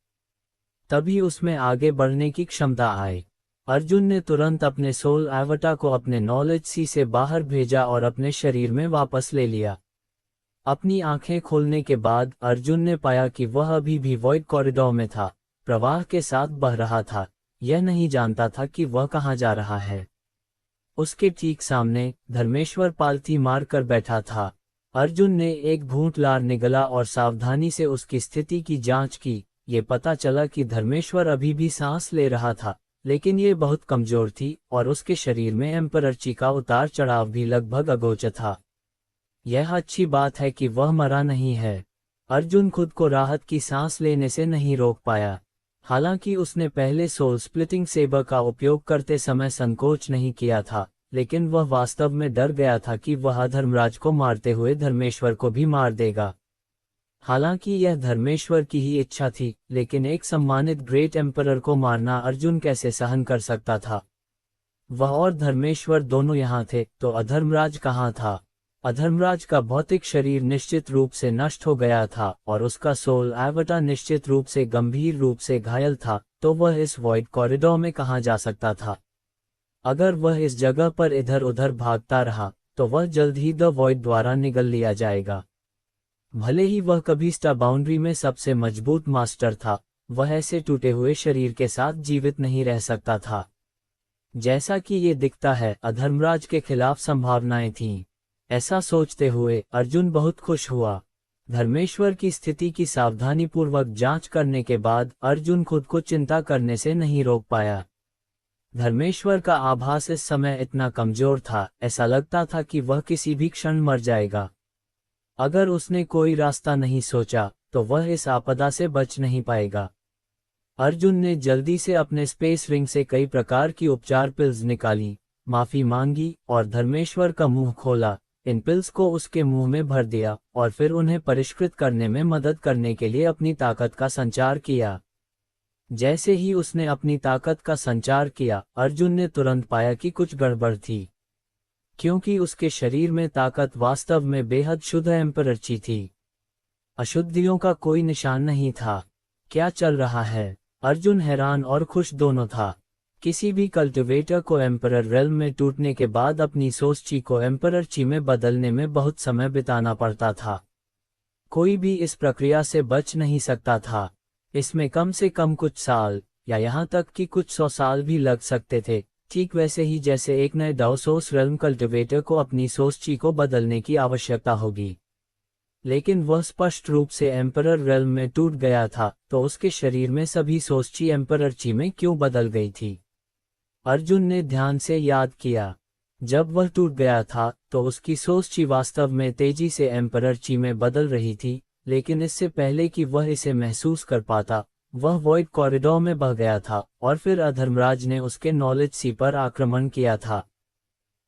तभी उसमें आगे बढ़ने की क्षमता आई। अर्जुन ने तुरंत अपने सोल एवटार को अपने नॉलेज सी से बाहर भेजा और अपने शरीर में वापस ले लिया। अपनी आंखें खोलने के बाद अर्जुन ने पाया कि वह अभी भी वॉइड कॉरिडोर में था, प्रवाह के साथ बह रहा था, यह नहीं जानता था कि वह कहाँ जा रहा है। उसके ठीक सामने धर्मेश्वर पालथी मार कर बैठा था। अर्जुन ने एक घूंट लार निगला और सावधानी से उसकी स्थिति की जांच की। ये पता चला कि धर्मेश्वर अभी भी सांस ले रहा था, लेकिन ये बहुत कमजोर थी और उसके शरीर में एम्परर ची का उतार चढ़ाव भी लगभग अगोचर था। यह अच्छी बात है कि वह मरा नहीं है। अर्जुन खुद को राहत की सांस लेने से नहीं रोक पाया। हालांकि उसने पहले सोल स्प्लिटिंग सेबर का उपयोग करते समय संकोच नहीं किया था, लेकिन वह वास्तव में डर गया था कि वह धर्मराज को मारते हुए धर्मेश्वर को भी मार देगा। हालांकि यह धर्मेश्वर की ही इच्छा थी, लेकिन एक सम्मानित ग्रेट एम्परर को मारना अर्जुन कैसे सहन कर सकता था? वह और धर्मेश्वर दोनों यहाँ थे, तो अधर्मराज कहाँ था? अधर्मराज का भौतिक शरीर निश्चित रूप से नष्ट हो गया था और उसका सोल एवटार निश्चित रूप से गंभीर रूप से घायल था, तो वह इस वॉइड कॉरिडोर में कहाँ जा सकता था? अगर वह इस जगह पर इधर उधर भागता रहा तो वह जल्द ही द वॉइड द्वारा निगल लिया जाएगा। भले ही वह कभी स्टार बाउंड्री में सबसे मजबूत मास्टर था, वह ऐसे टूटे हुए शरीर के साथ जीवित नहीं रह सकता था। जैसा कि ये दिखता है, अधर्मराज के खिलाफ संभावनाएं थीं। ऐसा सोचते हुए अर्जुन बहुत खुश हुआ। धर्मेश्वर की स्थिति की सावधानीपूर्वक जांच करने के बाद अर्जुन खुद को चिंता करने से नहीं रोक पाया। धर्मेश्वर का आभास इस समय इतना कमजोर था, ऐसा लगता था कि वह किसी भी क्षण मर जाएगा। अगर उसने कोई रास्ता नहीं सोचा तो वह इस आपदा से बच नहीं पाएगा। अर्जुन ने जल्दी से अपने स्पेस रिंग से कई प्रकार की उपचार पिल्स निकाली, माफी मांगी और धर्मेश्वर का मुंह खोला। इन पिल्स को उसके मुंह में भर दिया और फिर उन्हें परिष्कृत करने में मदद करने के लिए अपनी ताकत का संचार किया। जैसे ही उसने अपनी ताकत का संचार किया, अर्जुन ने तुरंत पाया कि कुछ गड़बड़ थी, क्योंकि उसके शरीर में ताकत वास्तव में बेहद शुद्ध एम्परची थी। अशुद्धियों का कोई निशान नहीं था। क्या चल रहा है? अर्जुन हैरान और खुश दोनों था। किसी भी कल्टिवेटर को एम्परर रेल्म में टूटने के बाद अपनी सोच ची को एम्परर ची में बदलने में बहुत समय बिताना पड़ता था। कोई भी इस प्रक्रिया से बच नहीं सकता था। इसमें कम से कम कुछ साल या यहाँ तक कि कुछ 100 साल भी लग सकते थे, ठीक वैसे ही जैसे एक नए डाउसोस रेल्म कल्टिवेटर को अपनी सोच ची को बदलने की आवश्यकता होगी। लेकिन वह स्पष्ट रूप से एम्परर रेल्म में टूट गया था, तो उसके शरीर में सभी सोच ची एम्परर ची में क्यों बदल गई थी? अर्जुन ने ध्यान से याद किया। जब वह टूट गया था तो उसकी सोच ची वास्तव में तेजी से एम्परर ची में बदल रही थी, लेकिन इससे पहले कि वह इसे महसूस कर पाता, वह वॉइड कॉरिडोर में बह गया था और फिर अधर्मराज ने उसके नॉलेज सी पर आक्रमण किया था।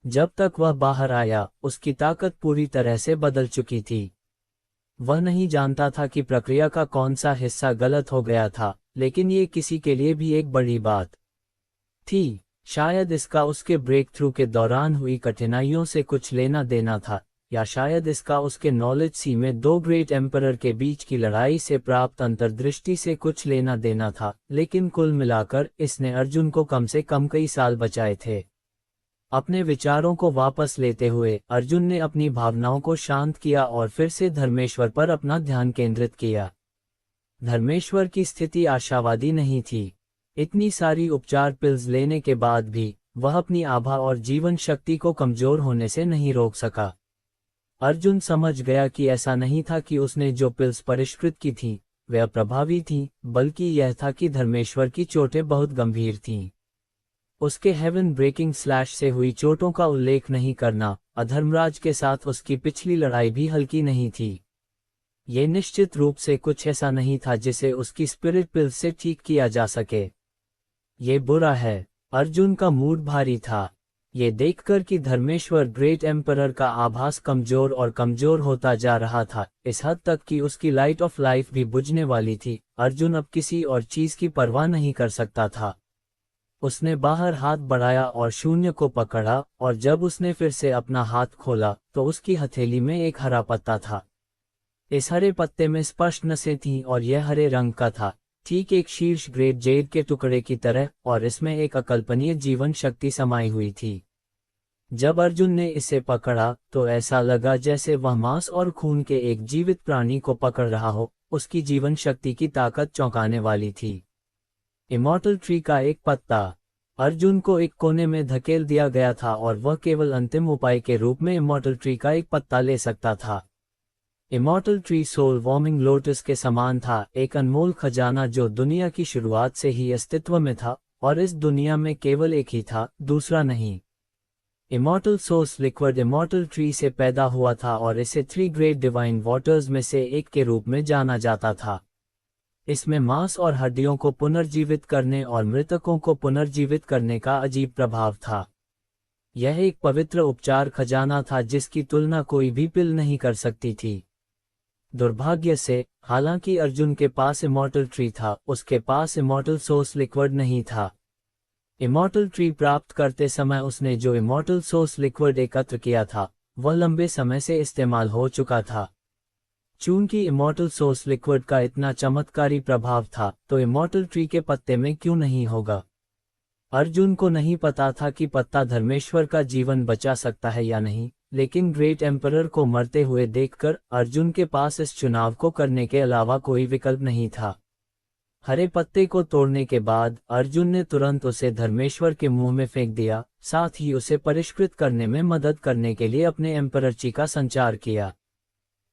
जब तक वह बाहर आया, उसकी ताकत पूरी तरह से बदल चुकी थी। वह नहीं जानता था कि प्रक्रिया का कौन सा हिस्सा गलत हो गया था, लेकिन ये किसी के लिए भी एक बड़ी बात थी। शायद इसका उसके ब्रेक थ्रू के दौरान हुई कठिनाइयों से कुछ लेना देना था, या शायद इसका उसके नॉलेज सी में दो ग्रेट एम्परर के बीच की लड़ाई से प्राप्त अंतर्दृष्टि से कुछ लेना देना था। लेकिन कुल मिलाकर इसने अर्जुन को कम से कम कई साल बचाए थे। अपने विचारों को वापस लेते हुए अर्जुन ने अपनी भावनाओं को शांत किया और फिर से धर्मेश्वर पर अपना ध्यान केंद्रित किया। धर्मेश्वर की स्थिति आशावादी नहीं थी। इतनी सारी उपचार पिल्स लेने के बाद भी वह अपनी आभा और जीवन शक्ति को कमजोर होने से नहीं रोक सका। अर्जुन समझ गया कि ऐसा नहीं था कि उसने जो पिल्स परिष्कृत की थीं वे अप्रभावी थीं, बल्कि यह था कि धर्मेश्वर की चोटें बहुत गंभीर थीं। उसके हेवन ब्रेकिंग स्लैश से हुई चोटों का उल्लेख नहीं करना, अधर्मराज के साथ उसकी पिछली लड़ाई भी हल्की नहीं थी। ये निश्चित रूप से कुछ ऐसा नहीं था जिसे उसकी स्पिरिट पिल्स से ठीक किया जा सके। ये बुरा है। अर्जुन का मूड भारी था। ये देखकर कि धर्मेश्वर ग्रेट एम्परर का आभास कमजोर और कमजोर होता जा रहा था, इस हद तक कि उसकी लाइट ऑफ लाइफ भी बुझने वाली थी, अर्जुन अब किसी और चीज की परवाह नहीं कर सकता था। उसने बाहर हाथ बढ़ाया और शून्य को पकड़ा, और जब उसने फिर से अपना हाथ खोला तो उसकी हथेली में एक हरा पत्ता था। इस हरे पत्ते में स्पष्ट नसें थीं और यह हरे रंग का था, ठीक एक शीर्ष ग्रेट जेड के टुकड़े की तरह, और इसमें एक अकल्पनीय जीवन शक्ति समाई हुई थी। जब अर्जुन ने इसे पकड़ा तो ऐसा लगा जैसे वह मांस और खून के एक जीवित प्राणी को पकड़ रहा हो। उसकी जीवन शक्ति की ताकत चौंकाने वाली थी। इमॉर्टल ट्री का एक पत्ता। अर्जुन को एक कोने में धकेल दिया गया था और वह केवल अंतिम उपाय के रूप में इमॉर्टल ट्री का एक पत्ता ले सकता था। Immortal tree soul warming lotus के समान था, एक अनमोल खजाना जो दुनिया की शुरुआत से ही अस्तित्व में था, और इस दुनिया में केवल एक ही था, दूसरा नहीं। Immortal source liquid immortal tree से पैदा हुआ था और इसे 3 ग्रेट डिवाइन वाटर्स में से एक के रूप में जाना जाता था। इसमें मांस और हड्डियों को पुनर्जीवित करने और मृतकों को पुनर्जीवित करने का अजीब प्रभाव था। यह एक पवित्र उपचार खजाना था जिसकी तुलना कोई भी पिल नहीं कर सकती थी। दुर्भाग्य से, हालांकि अर्जुन के पास इमॉर्टल ट्री था, उसके पास इमॉर्टल सोर्स लिक्विड नहीं था। इमॉर्टल ट्री प्राप्त करते समय उसने जो इमॉर्टल सोर्स लिक्विड एकत्र किया था वह लंबे समय से इस्तेमाल हो चुका था। चूंकि इमॉर्टल सोर्स लिक्विड का इतना चमत्कारी प्रभाव था, तो इमॉर्टल ट्री के पत्ते में क्यों नहीं होगा? अर्जुन को नहीं पता था कि पत्ता धर्मेश्वर का जीवन बचा सकता है या नहीं, लेकिन ग्रेट एम्परर को मरते हुए देखकर अर्जुन के पास इस चुनाव को करने के अलावा कोई विकल्प नहीं था। हरे पत्ते को तोड़ने के बाद अर्जुन ने तुरंत उसे धर्मेश्वर के मुंह में फेंक दिया, साथ ही उसे परिष्कृत करने में मदद करने के लिए अपने एम्परर का संचार किया।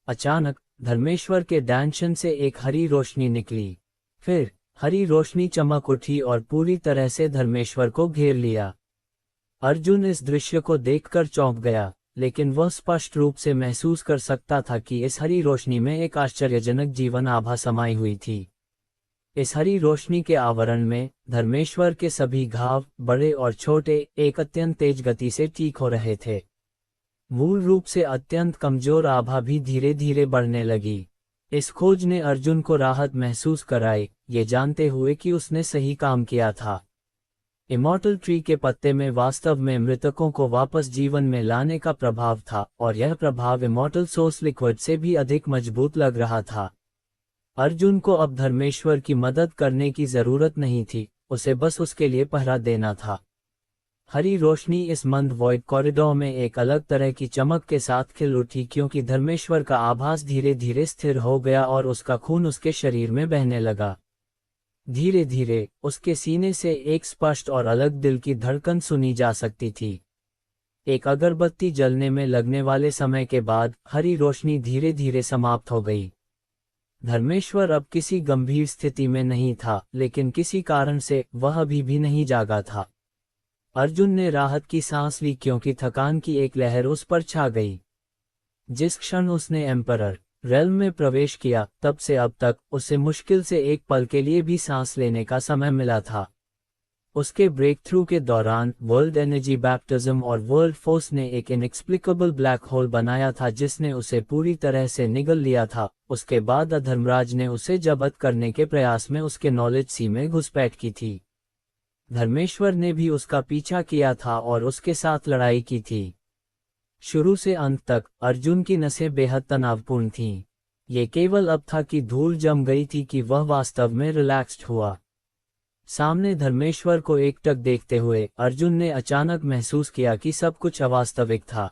अचानक धर्मेश्वर के डांशन से एक हरी रोशनी निकली। फिर हरी रोशनी चमक उठी और पूरी तरह से धर्मेश्वर को घेर लिया। अर्जुन इस दृश्य को देखकर चौंक गया, लेकिन वह स्पष्ट रूप से महसूस कर सकता था कि इस हरी रोशनी में एक आश्चर्यजनक जीवन आभा समाई हुई थी। इस हरी रोशनी के आवरण में धर्मेश्वर के सभी घाव, बड़े और छोटे, एक अत्यंत तेज गति से ठीक हो रहे थे। मूल रूप से अत्यंत कमजोर आभा भी धीरे धीरे बढ़ने लगी। इस खोज ने अर्जुन को राहत महसूस कराई, ये जानते हुए कि उसने सही काम किया था। इमॉर्टल ट्री के पत्ते में वास्तव में मृतकों को वापस जीवन में लाने का प्रभाव था, और यह प्रभाव इमॉर्टल सोर्स लिक्विड से भी अधिक मजबूत लग रहा था। अर्जुन को अब धर्मेश्वर की मदद करने की जरूरत नहीं थी, उसे बस उसके लिए पहरा देना था। हरी रोशनी इस मंद वॉइड कॉरिडोर में एक अलग तरह की चमक के साथ खिल उठी, क्योंकि धर्मेश्वर का आभास धीरे धीरे स्थिर हो गया और उसका खून उसके शरीर में बहने लगा। धीरे धीरे उसके सीने से एक स्पष्ट और अलग दिल की धड़कन सुनी जा सकती थी। एक अगरबत्ती जलने में लगने वाले समय के बाद हरी रोशनी धीरे धीरे समाप्त हो गई। धर्मेश्वर अब किसी गंभीर स्थिति में नहीं था, लेकिन किसी कारण से वह अभी भी नहीं जागा था। अर्जुन ने राहत की सांस ली, क्योंकि थकान की एक लहर उस पर छा गई। जिस क्षण उसने एम्परर रेल्म में प्रवेश किया, तब से अब तक उसे मुश्किल से एक पल के लिए भी सांस लेने का समय मिला था। उसके ब्रेक थ्रू के दौरान वर्ल्ड एनर्जी बैप्टिज्म और वर्ल्ड फोर्स ने एक इनएक्सप्लिकेबल ब्लैक होल बनाया था, जिसने उसे पूरी तरह से निगल लिया था। उसके बाद अधर्मराज ने उसे जब्त करने के प्रयास में उसके नॉलेज सी में घुसपैठ की थी। धर्मेश्वर ने भी उसका पीछा किया था और उसके साथ लड़ाई की थी। शुरू से अंत तक अर्जुन की नसें बेहद तनावपूर्ण थीं। ये केवल अब था कि धूल जम गई थी कि वह वास्तव में रिलैक्स्ड हुआ। सामने धर्मेश्वर को एकटक देखते हुए अर्जुन ने अचानक महसूस किया कि सब कुछ अवास्तविक था।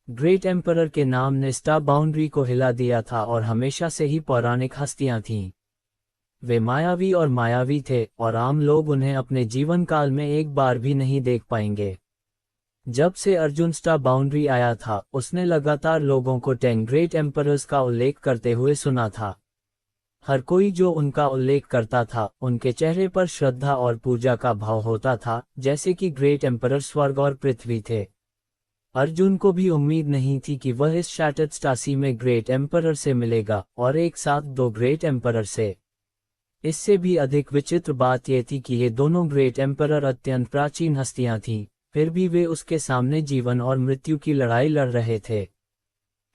ग्रेट एम्परर के नाम ने स्टार बाउंड्री को हिला दिया था और हमेशा से ही पौराणिक हस्तियां थीं। वे मायावी और मायावी थे, और आम लोग उन्हें अपने जीवन काल में एक बार भी नहीं देख पाएंगे। जब से अर्जुन स्टार बाउंड्री आया था, उसने लगातार लोगों को 10 ग्रेट एम्परर्स का उल्लेख करते हुए सुना था। हर कोई जो उनका उल्लेख करता था, उनके चेहरे पर श्रद्धा और पूजा का भाव होता था, जैसे कि ग्रेट एम्परर स्वर्ग और पृथ्वी थे। अर्जुन को भी उम्मीद नहीं थी कि वह इस शैटर्ड स्टासी में ग्रेट एम्परर से मिलेगा, और एक साथ 2 ग्रेट एम्परर से। इससे भी अधिक विचित्र बात यह थी कि ये दोनों ग्रेट एम्परर अत्यंत प्राचीन हस्तियां थीं, फिर भी वे उसके सामने जीवन और मृत्यु की लड़ाई लड़ रहे थे।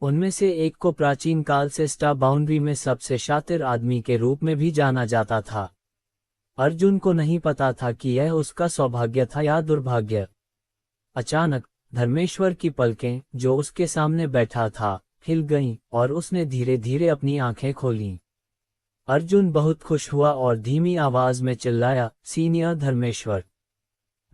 उनमें से एक को प्राचीन काल से स्टार बाउंड्री में सबसे शातिर आदमी के रूप में भी जाना जाता था। अर्जुन को नहीं पता था कि यह उसका सौभाग्य था या दुर्भाग्य। अचानक धर्मेश्वर की पलकें, जो उसके सामने बैठा था, हिल गईं, और उसने धीरे धीरे अपनी आंखें खोलीं। अर्जुन बहुत खुश हुआ और धीमी आवाज में चिल्लाया, सीनियर धर्मेश्वर।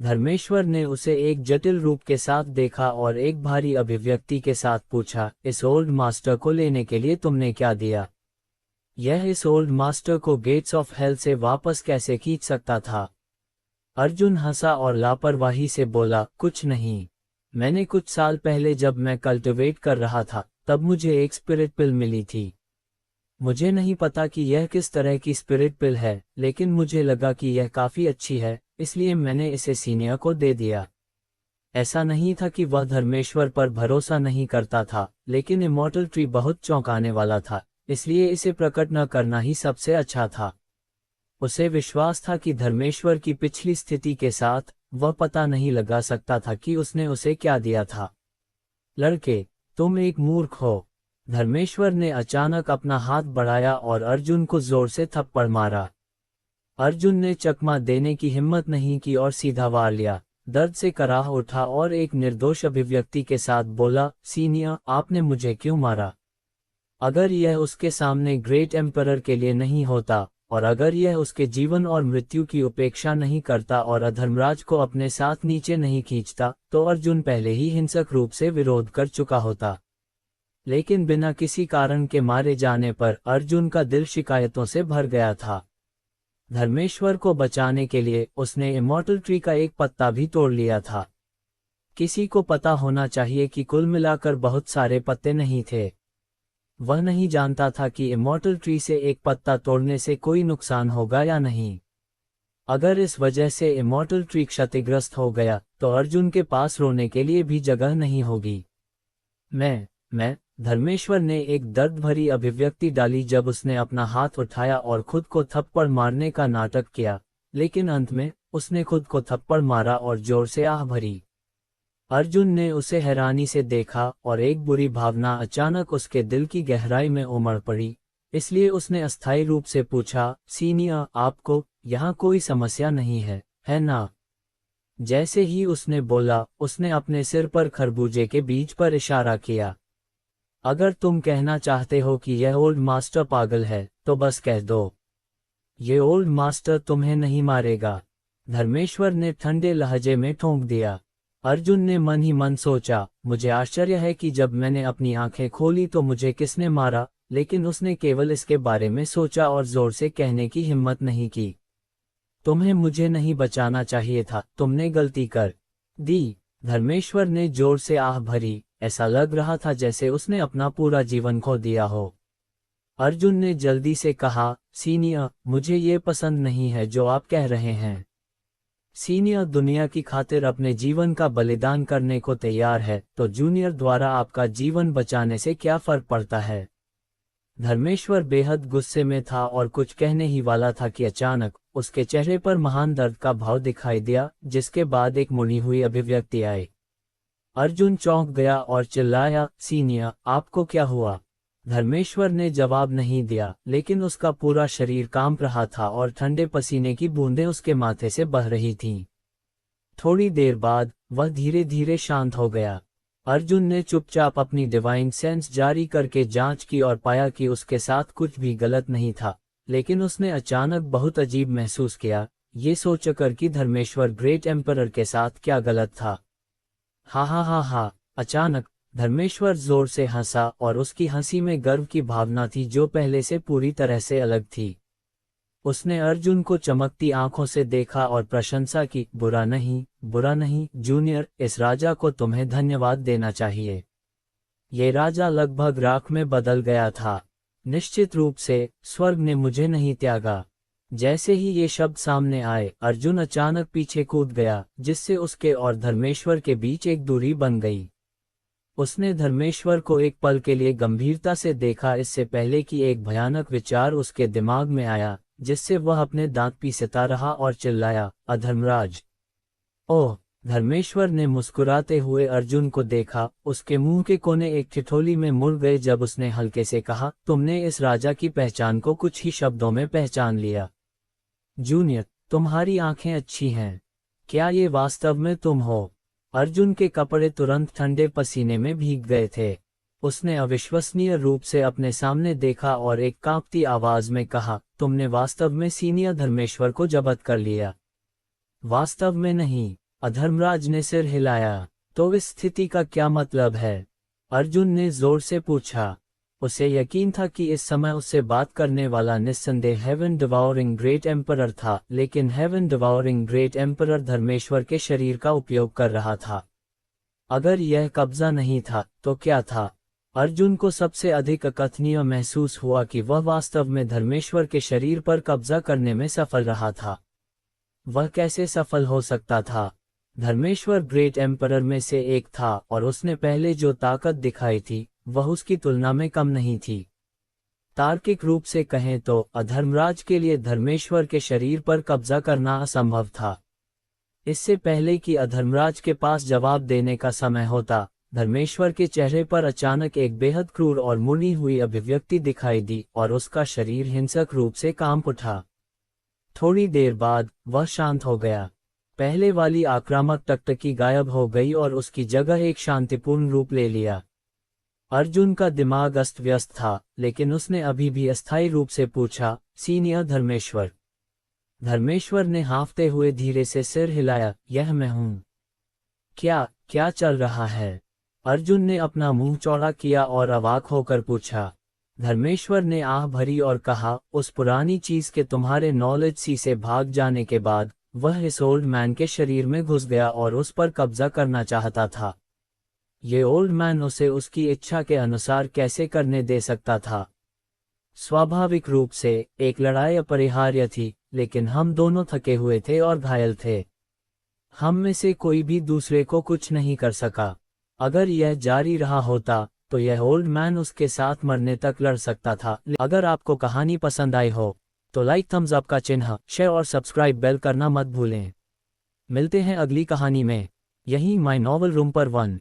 धर्मेश्वर ने उसे एक जटिल रूप के साथ देखा और एक भारी अभिव्यक्ति के साथ पूछा, इस ओल्ड मास्टर को लेने के लिए तुमने क्या दिया? यह इस ओल्ड मास्टर को गेट्स ऑफ हेल से वापस कैसे खींच सकता था? अर्जुन हंसा और लापरवाही से बोला, कुछ नहीं। मैंने कुछ साल पहले जब मैं कल्टिवेट कर रहा था, तब मुझे एक स्पिरिट पिल मिली थी। मुझे नहीं पता कि यह किस तरह की स्पिरिट पिल है, लेकिन मुझे लगा कि यह काफी अच्छी है, इसलिए मैंने इसे सीनियर को दे दिया। ऐसा नहीं था कि वह धर्मेश्वर पर भरोसा नहीं करता था, लेकिन इमॉर्टल ट्री बहुत चौंकाने वाला था, इसलिए इसे प्रकट न करना ही सबसे अच्छा था। उसे विश्वास था कि धर्मेश्वर की पिछली स्थिति के साथ वह पता नहीं लगा सकता था कि उसने उसे क्या दिया था। लड़के, तुम एक मूर्ख हो। धर्मेश्वर ने अचानक अपना हाथ बढ़ाया और अर्जुन को जोर से थप्पड़ मारा। अर्जुन ने चकमा देने की हिम्मत नहीं की और सीधा वार लिया। दर्द से कराह उठा और एक निर्दोष अभिव्यक्ति के साथ बोला, सीनियर, आपने मुझे क्यों मारा? अगर यह उसके सामने ग्रेट एम्परर के लिए नहीं होता, और अगर यह उसके जीवन और मृत्यु की उपेक्षा नहीं करता और अधर्मराज को अपने साथ नीचे नहीं खींचता, तो अर्जुन पहले ही हिंसक रूप से विरोध कर चुका होता। लेकिन बिना किसी कारण के मारे जाने पर अर्जुन का दिल शिकायतों से भर गया था। धर्मेश्वर को बचाने के लिए उसने इमॉर्टल ट्री का एक पत्ता भी तोड़ लिया था। किसी को पता होना चाहिए कि कुल मिलाकर बहुत सारे पत्ते नहीं थे। वह नहीं जानता था कि इमॉर्टल ट्री से एक पत्ता तोड़ने से कोई नुकसान होगा या नहीं। अगर इस वजह से इमॉर्टल ट्री क्षतिग्रस्त हो गया तो अर्जुन के पास रोने के लिए भी जगह नहीं होगी। मैं धर्मेश्वर ने एक दर्द भरी अभिव्यक्ति डाली जब उसने अपना हाथ उठाया और खुद को थप्पड़ मारने का नाटक किया, लेकिन अंत में उसने खुद को थप्पड़ मारा और जोर से आह भरी। अर्जुन ने उसे हैरानी से देखा और एक बुरी भावना अचानक उसके दिल की गहराई में उमड़ पड़ी, इसलिए उसने अस्थायी रूप से पूछा, सीनियर, आपको यहाँ कोई समस्या नहीं है ना? जैसे ही उसने बोला, उसने अपने सिर पर खरबूजे के बीज पर इशारा किया। अगर तुम कहना चाहते हो कि यह ओल्ड मास्टर पागल है, तो बस कह दो। ये ओल्ड मास्टर तुम्हें नहीं मारेगा, धर्मेश्वर ने ठंडे लहजे में ठोंक दिया। अर्जुन ने मन ही मन सोचा, मुझे आश्चर्य है कि जब मैंने अपनी आंखें खोली तो मुझे किसने मारा, लेकिन उसने केवल इसके बारे में सोचा और जोर से कहने की हिम्मत नहीं की। तुम्हें मुझे नहीं बचाना चाहिए था, तुमने गलती कर दी। धर्मेश्वर ने जोर से आह भरी, ऐसा लग रहा था जैसे उसने अपना पूरा जीवन खो दिया हो। अर्जुन ने जल्दी से कहा, सीनियर, मुझे ये पसंद नहीं है जो आप कह रहे हैं। सीनियर दुनिया की खातिर अपने जीवन का बलिदान करने को तैयार है, तो जूनियर द्वारा आपका जीवन बचाने से क्या फर्क पड़ता है? धर्मेश्वर बेहद गुस्से में था और कुछ कहने ही वाला था कि अचानक उसके चेहरे पर महान दर्द का भाव दिखाई दिया, जिसके बाद एक मुड़ी हुई अभिव्यक्ति आई। अर्जुन चौंक गया और चिल्लाया, सीनियर, आपको क्या हुआ? धर्मेश्वर ने जवाब नहीं दिया, लेकिन उसका पूरा शरीर कांप रहा था और ठंडे पसीने की बूंदें उसके माथे से बह रही थीं। थोड़ी देर बाद वह धीरे धीरे शांत हो गया। अर्जुन ने चुपचाप अपनी डिवाइन सेंस जारी करके जांच की और पाया कि उसके साथ कुछ भी गलत नहीं था, लेकिन उसने अचानक बहुत अजीब महसूस किया, ये सोचकर कि धर्मेश्वर ग्रेट एम्परर के साथ क्या गलत था। हा, अचानक धर्मेश्वर जोर से हंसा और उसकी हंसी में गर्व की भावना थी जो पहले से पूरी तरह से अलग थी। उसने अर्जुन को चमकती आंखों से देखा और प्रशंसा की, बुरा नहीं जूनियर, इस राजा को तुम्हें धन्यवाद देना चाहिए। ये राजा लगभग राख में बदल गया था। निश्चित रूप से स्वर्ग ने मुझे नहीं त्यागा। जैसे ही ये शब्द सामने आए, अर्जुन अचानक पीछे कूद गया, जिससे उसके और धर्मेश्वर के बीच एक दूरी बन गई। उसने धर्मेश्वर को एक पल के लिए गंभीरता से देखा, इससे पहले कि एक भयानक विचार उसके दिमाग में आया, जिससे वह अपने दांत पीसता रहा और चिल्लाया, अधर्मराज। ओह! धर्मेश्वर ने मुस्कुराते हुए अर्जुन को देखा, उसके मुंह के कोने एक ठिठोली में मुड़ गए जब उसने हल्के से कहा, तुमने इस राजा की पहचान को कुछ ही शब्दों में पहचान लिया। जूनियर, तुम्हारी आंखें अच्छी हैं। क्या ये वास्तव में तुम हो? अर्जुन के कपड़े तुरंत ठंडे पसीने में भीग गए थे। उसने अविश्वसनीय रूप से अपने सामने देखा और एक कांपती आवाज में कहा, तुमने वास्तव में सीनियर धर्मेश्वर को जब्त कर लिया? वास्तव में नहीं, अधर्मराज ने सिर हिलाया। तो इस स्थिति का क्या मतलब है? अर्जुन ने जोर से पूछा। उसे यकीन था कि इस समय उससे बात करने वाला निस्संदेह हेवन डिवाउरिंग ग्रेट एम्परर था, लेकिन हेवन डिवाउरिंग ग्रेट एम्परर धर्मेश्वर के शरीर का उपयोग कर रहा था। अगर यह कब्जा नहीं था तो क्या था? अर्जुन को सबसे अधिक अकथनीय महसूस हुआ कि वह वास्तव में धर्मेश्वर के शरीर पर कब्जा करने में सफल रहा था। वह कैसे सफल हो सकता था? धर्मेश्वर ग्रेट एम्परर में से एक था और उसने पहले जो ताकत दिखाई थी वह उसकी तुलना में कम नहीं थी। तार्किक रूप से कहें तो अधर्मराज के लिए धर्मेश्वर के शरीर पर कब्जा करना असंभव था। इससे पहले कि अधर्मराज के पास जवाब देने का समय होता, धर्मेश्वर के चेहरे पर अचानक एक बेहद क्रूर और मुड़ी हुई अभिव्यक्ति दिखाई दी और उसका शरीर हिंसक रूप से कांप उठा। थोड़ी देर बाद वह शांत हो गया। पहले वाली आक्रामक टकटकी गायब हो गई और उसकी जगह एक शांतिपूर्ण रूप ले लिया। अर्जुन का दिमाग अस्त व्यस्त था, लेकिन उसने अभी भी अस्थायी रूप से पूछा, सीनियर धर्मेश्वर। धर्मेश्वर ने हाँफते हुए धीरे से सिर हिलाया, यह मैं हूँ। क्या क्या चल रहा है? अर्जुन ने अपना मुंह चौड़ा किया और अवाक होकर पूछा। धर्मेश्वर ने आह भरी और कहा, उस पुरानी चीज के तुम्हारे नॉलेज सी से भाग जाने के बाद वह इस ओल्ड मैन के शरीर में घुस गया और उस पर कब्जा करना चाहता था। ये ओल्ड मैन उसे उसकी इच्छा के अनुसार कैसे करने दे सकता था? स्वाभाविक रूप से एक लड़ाई अपरिहार्य थी, लेकिन हम दोनों थके हुए थे और घायल थे। हम में से कोई भी दूसरे को कुछ नहीं कर सका। अगर यह जारी रहा होता तो यह ओल्ड मैन उसके साथ मरने तक लड़ सकता था। अगर आपको कहानी पसंद आई हो तो लाइक, थम्स अप का चिन्ह, शेयर और सब्सक्राइब बेल करना मत भूलें। मिलते हैं अगली कहानी में, यहीं माय नॉवल रूम पर 1।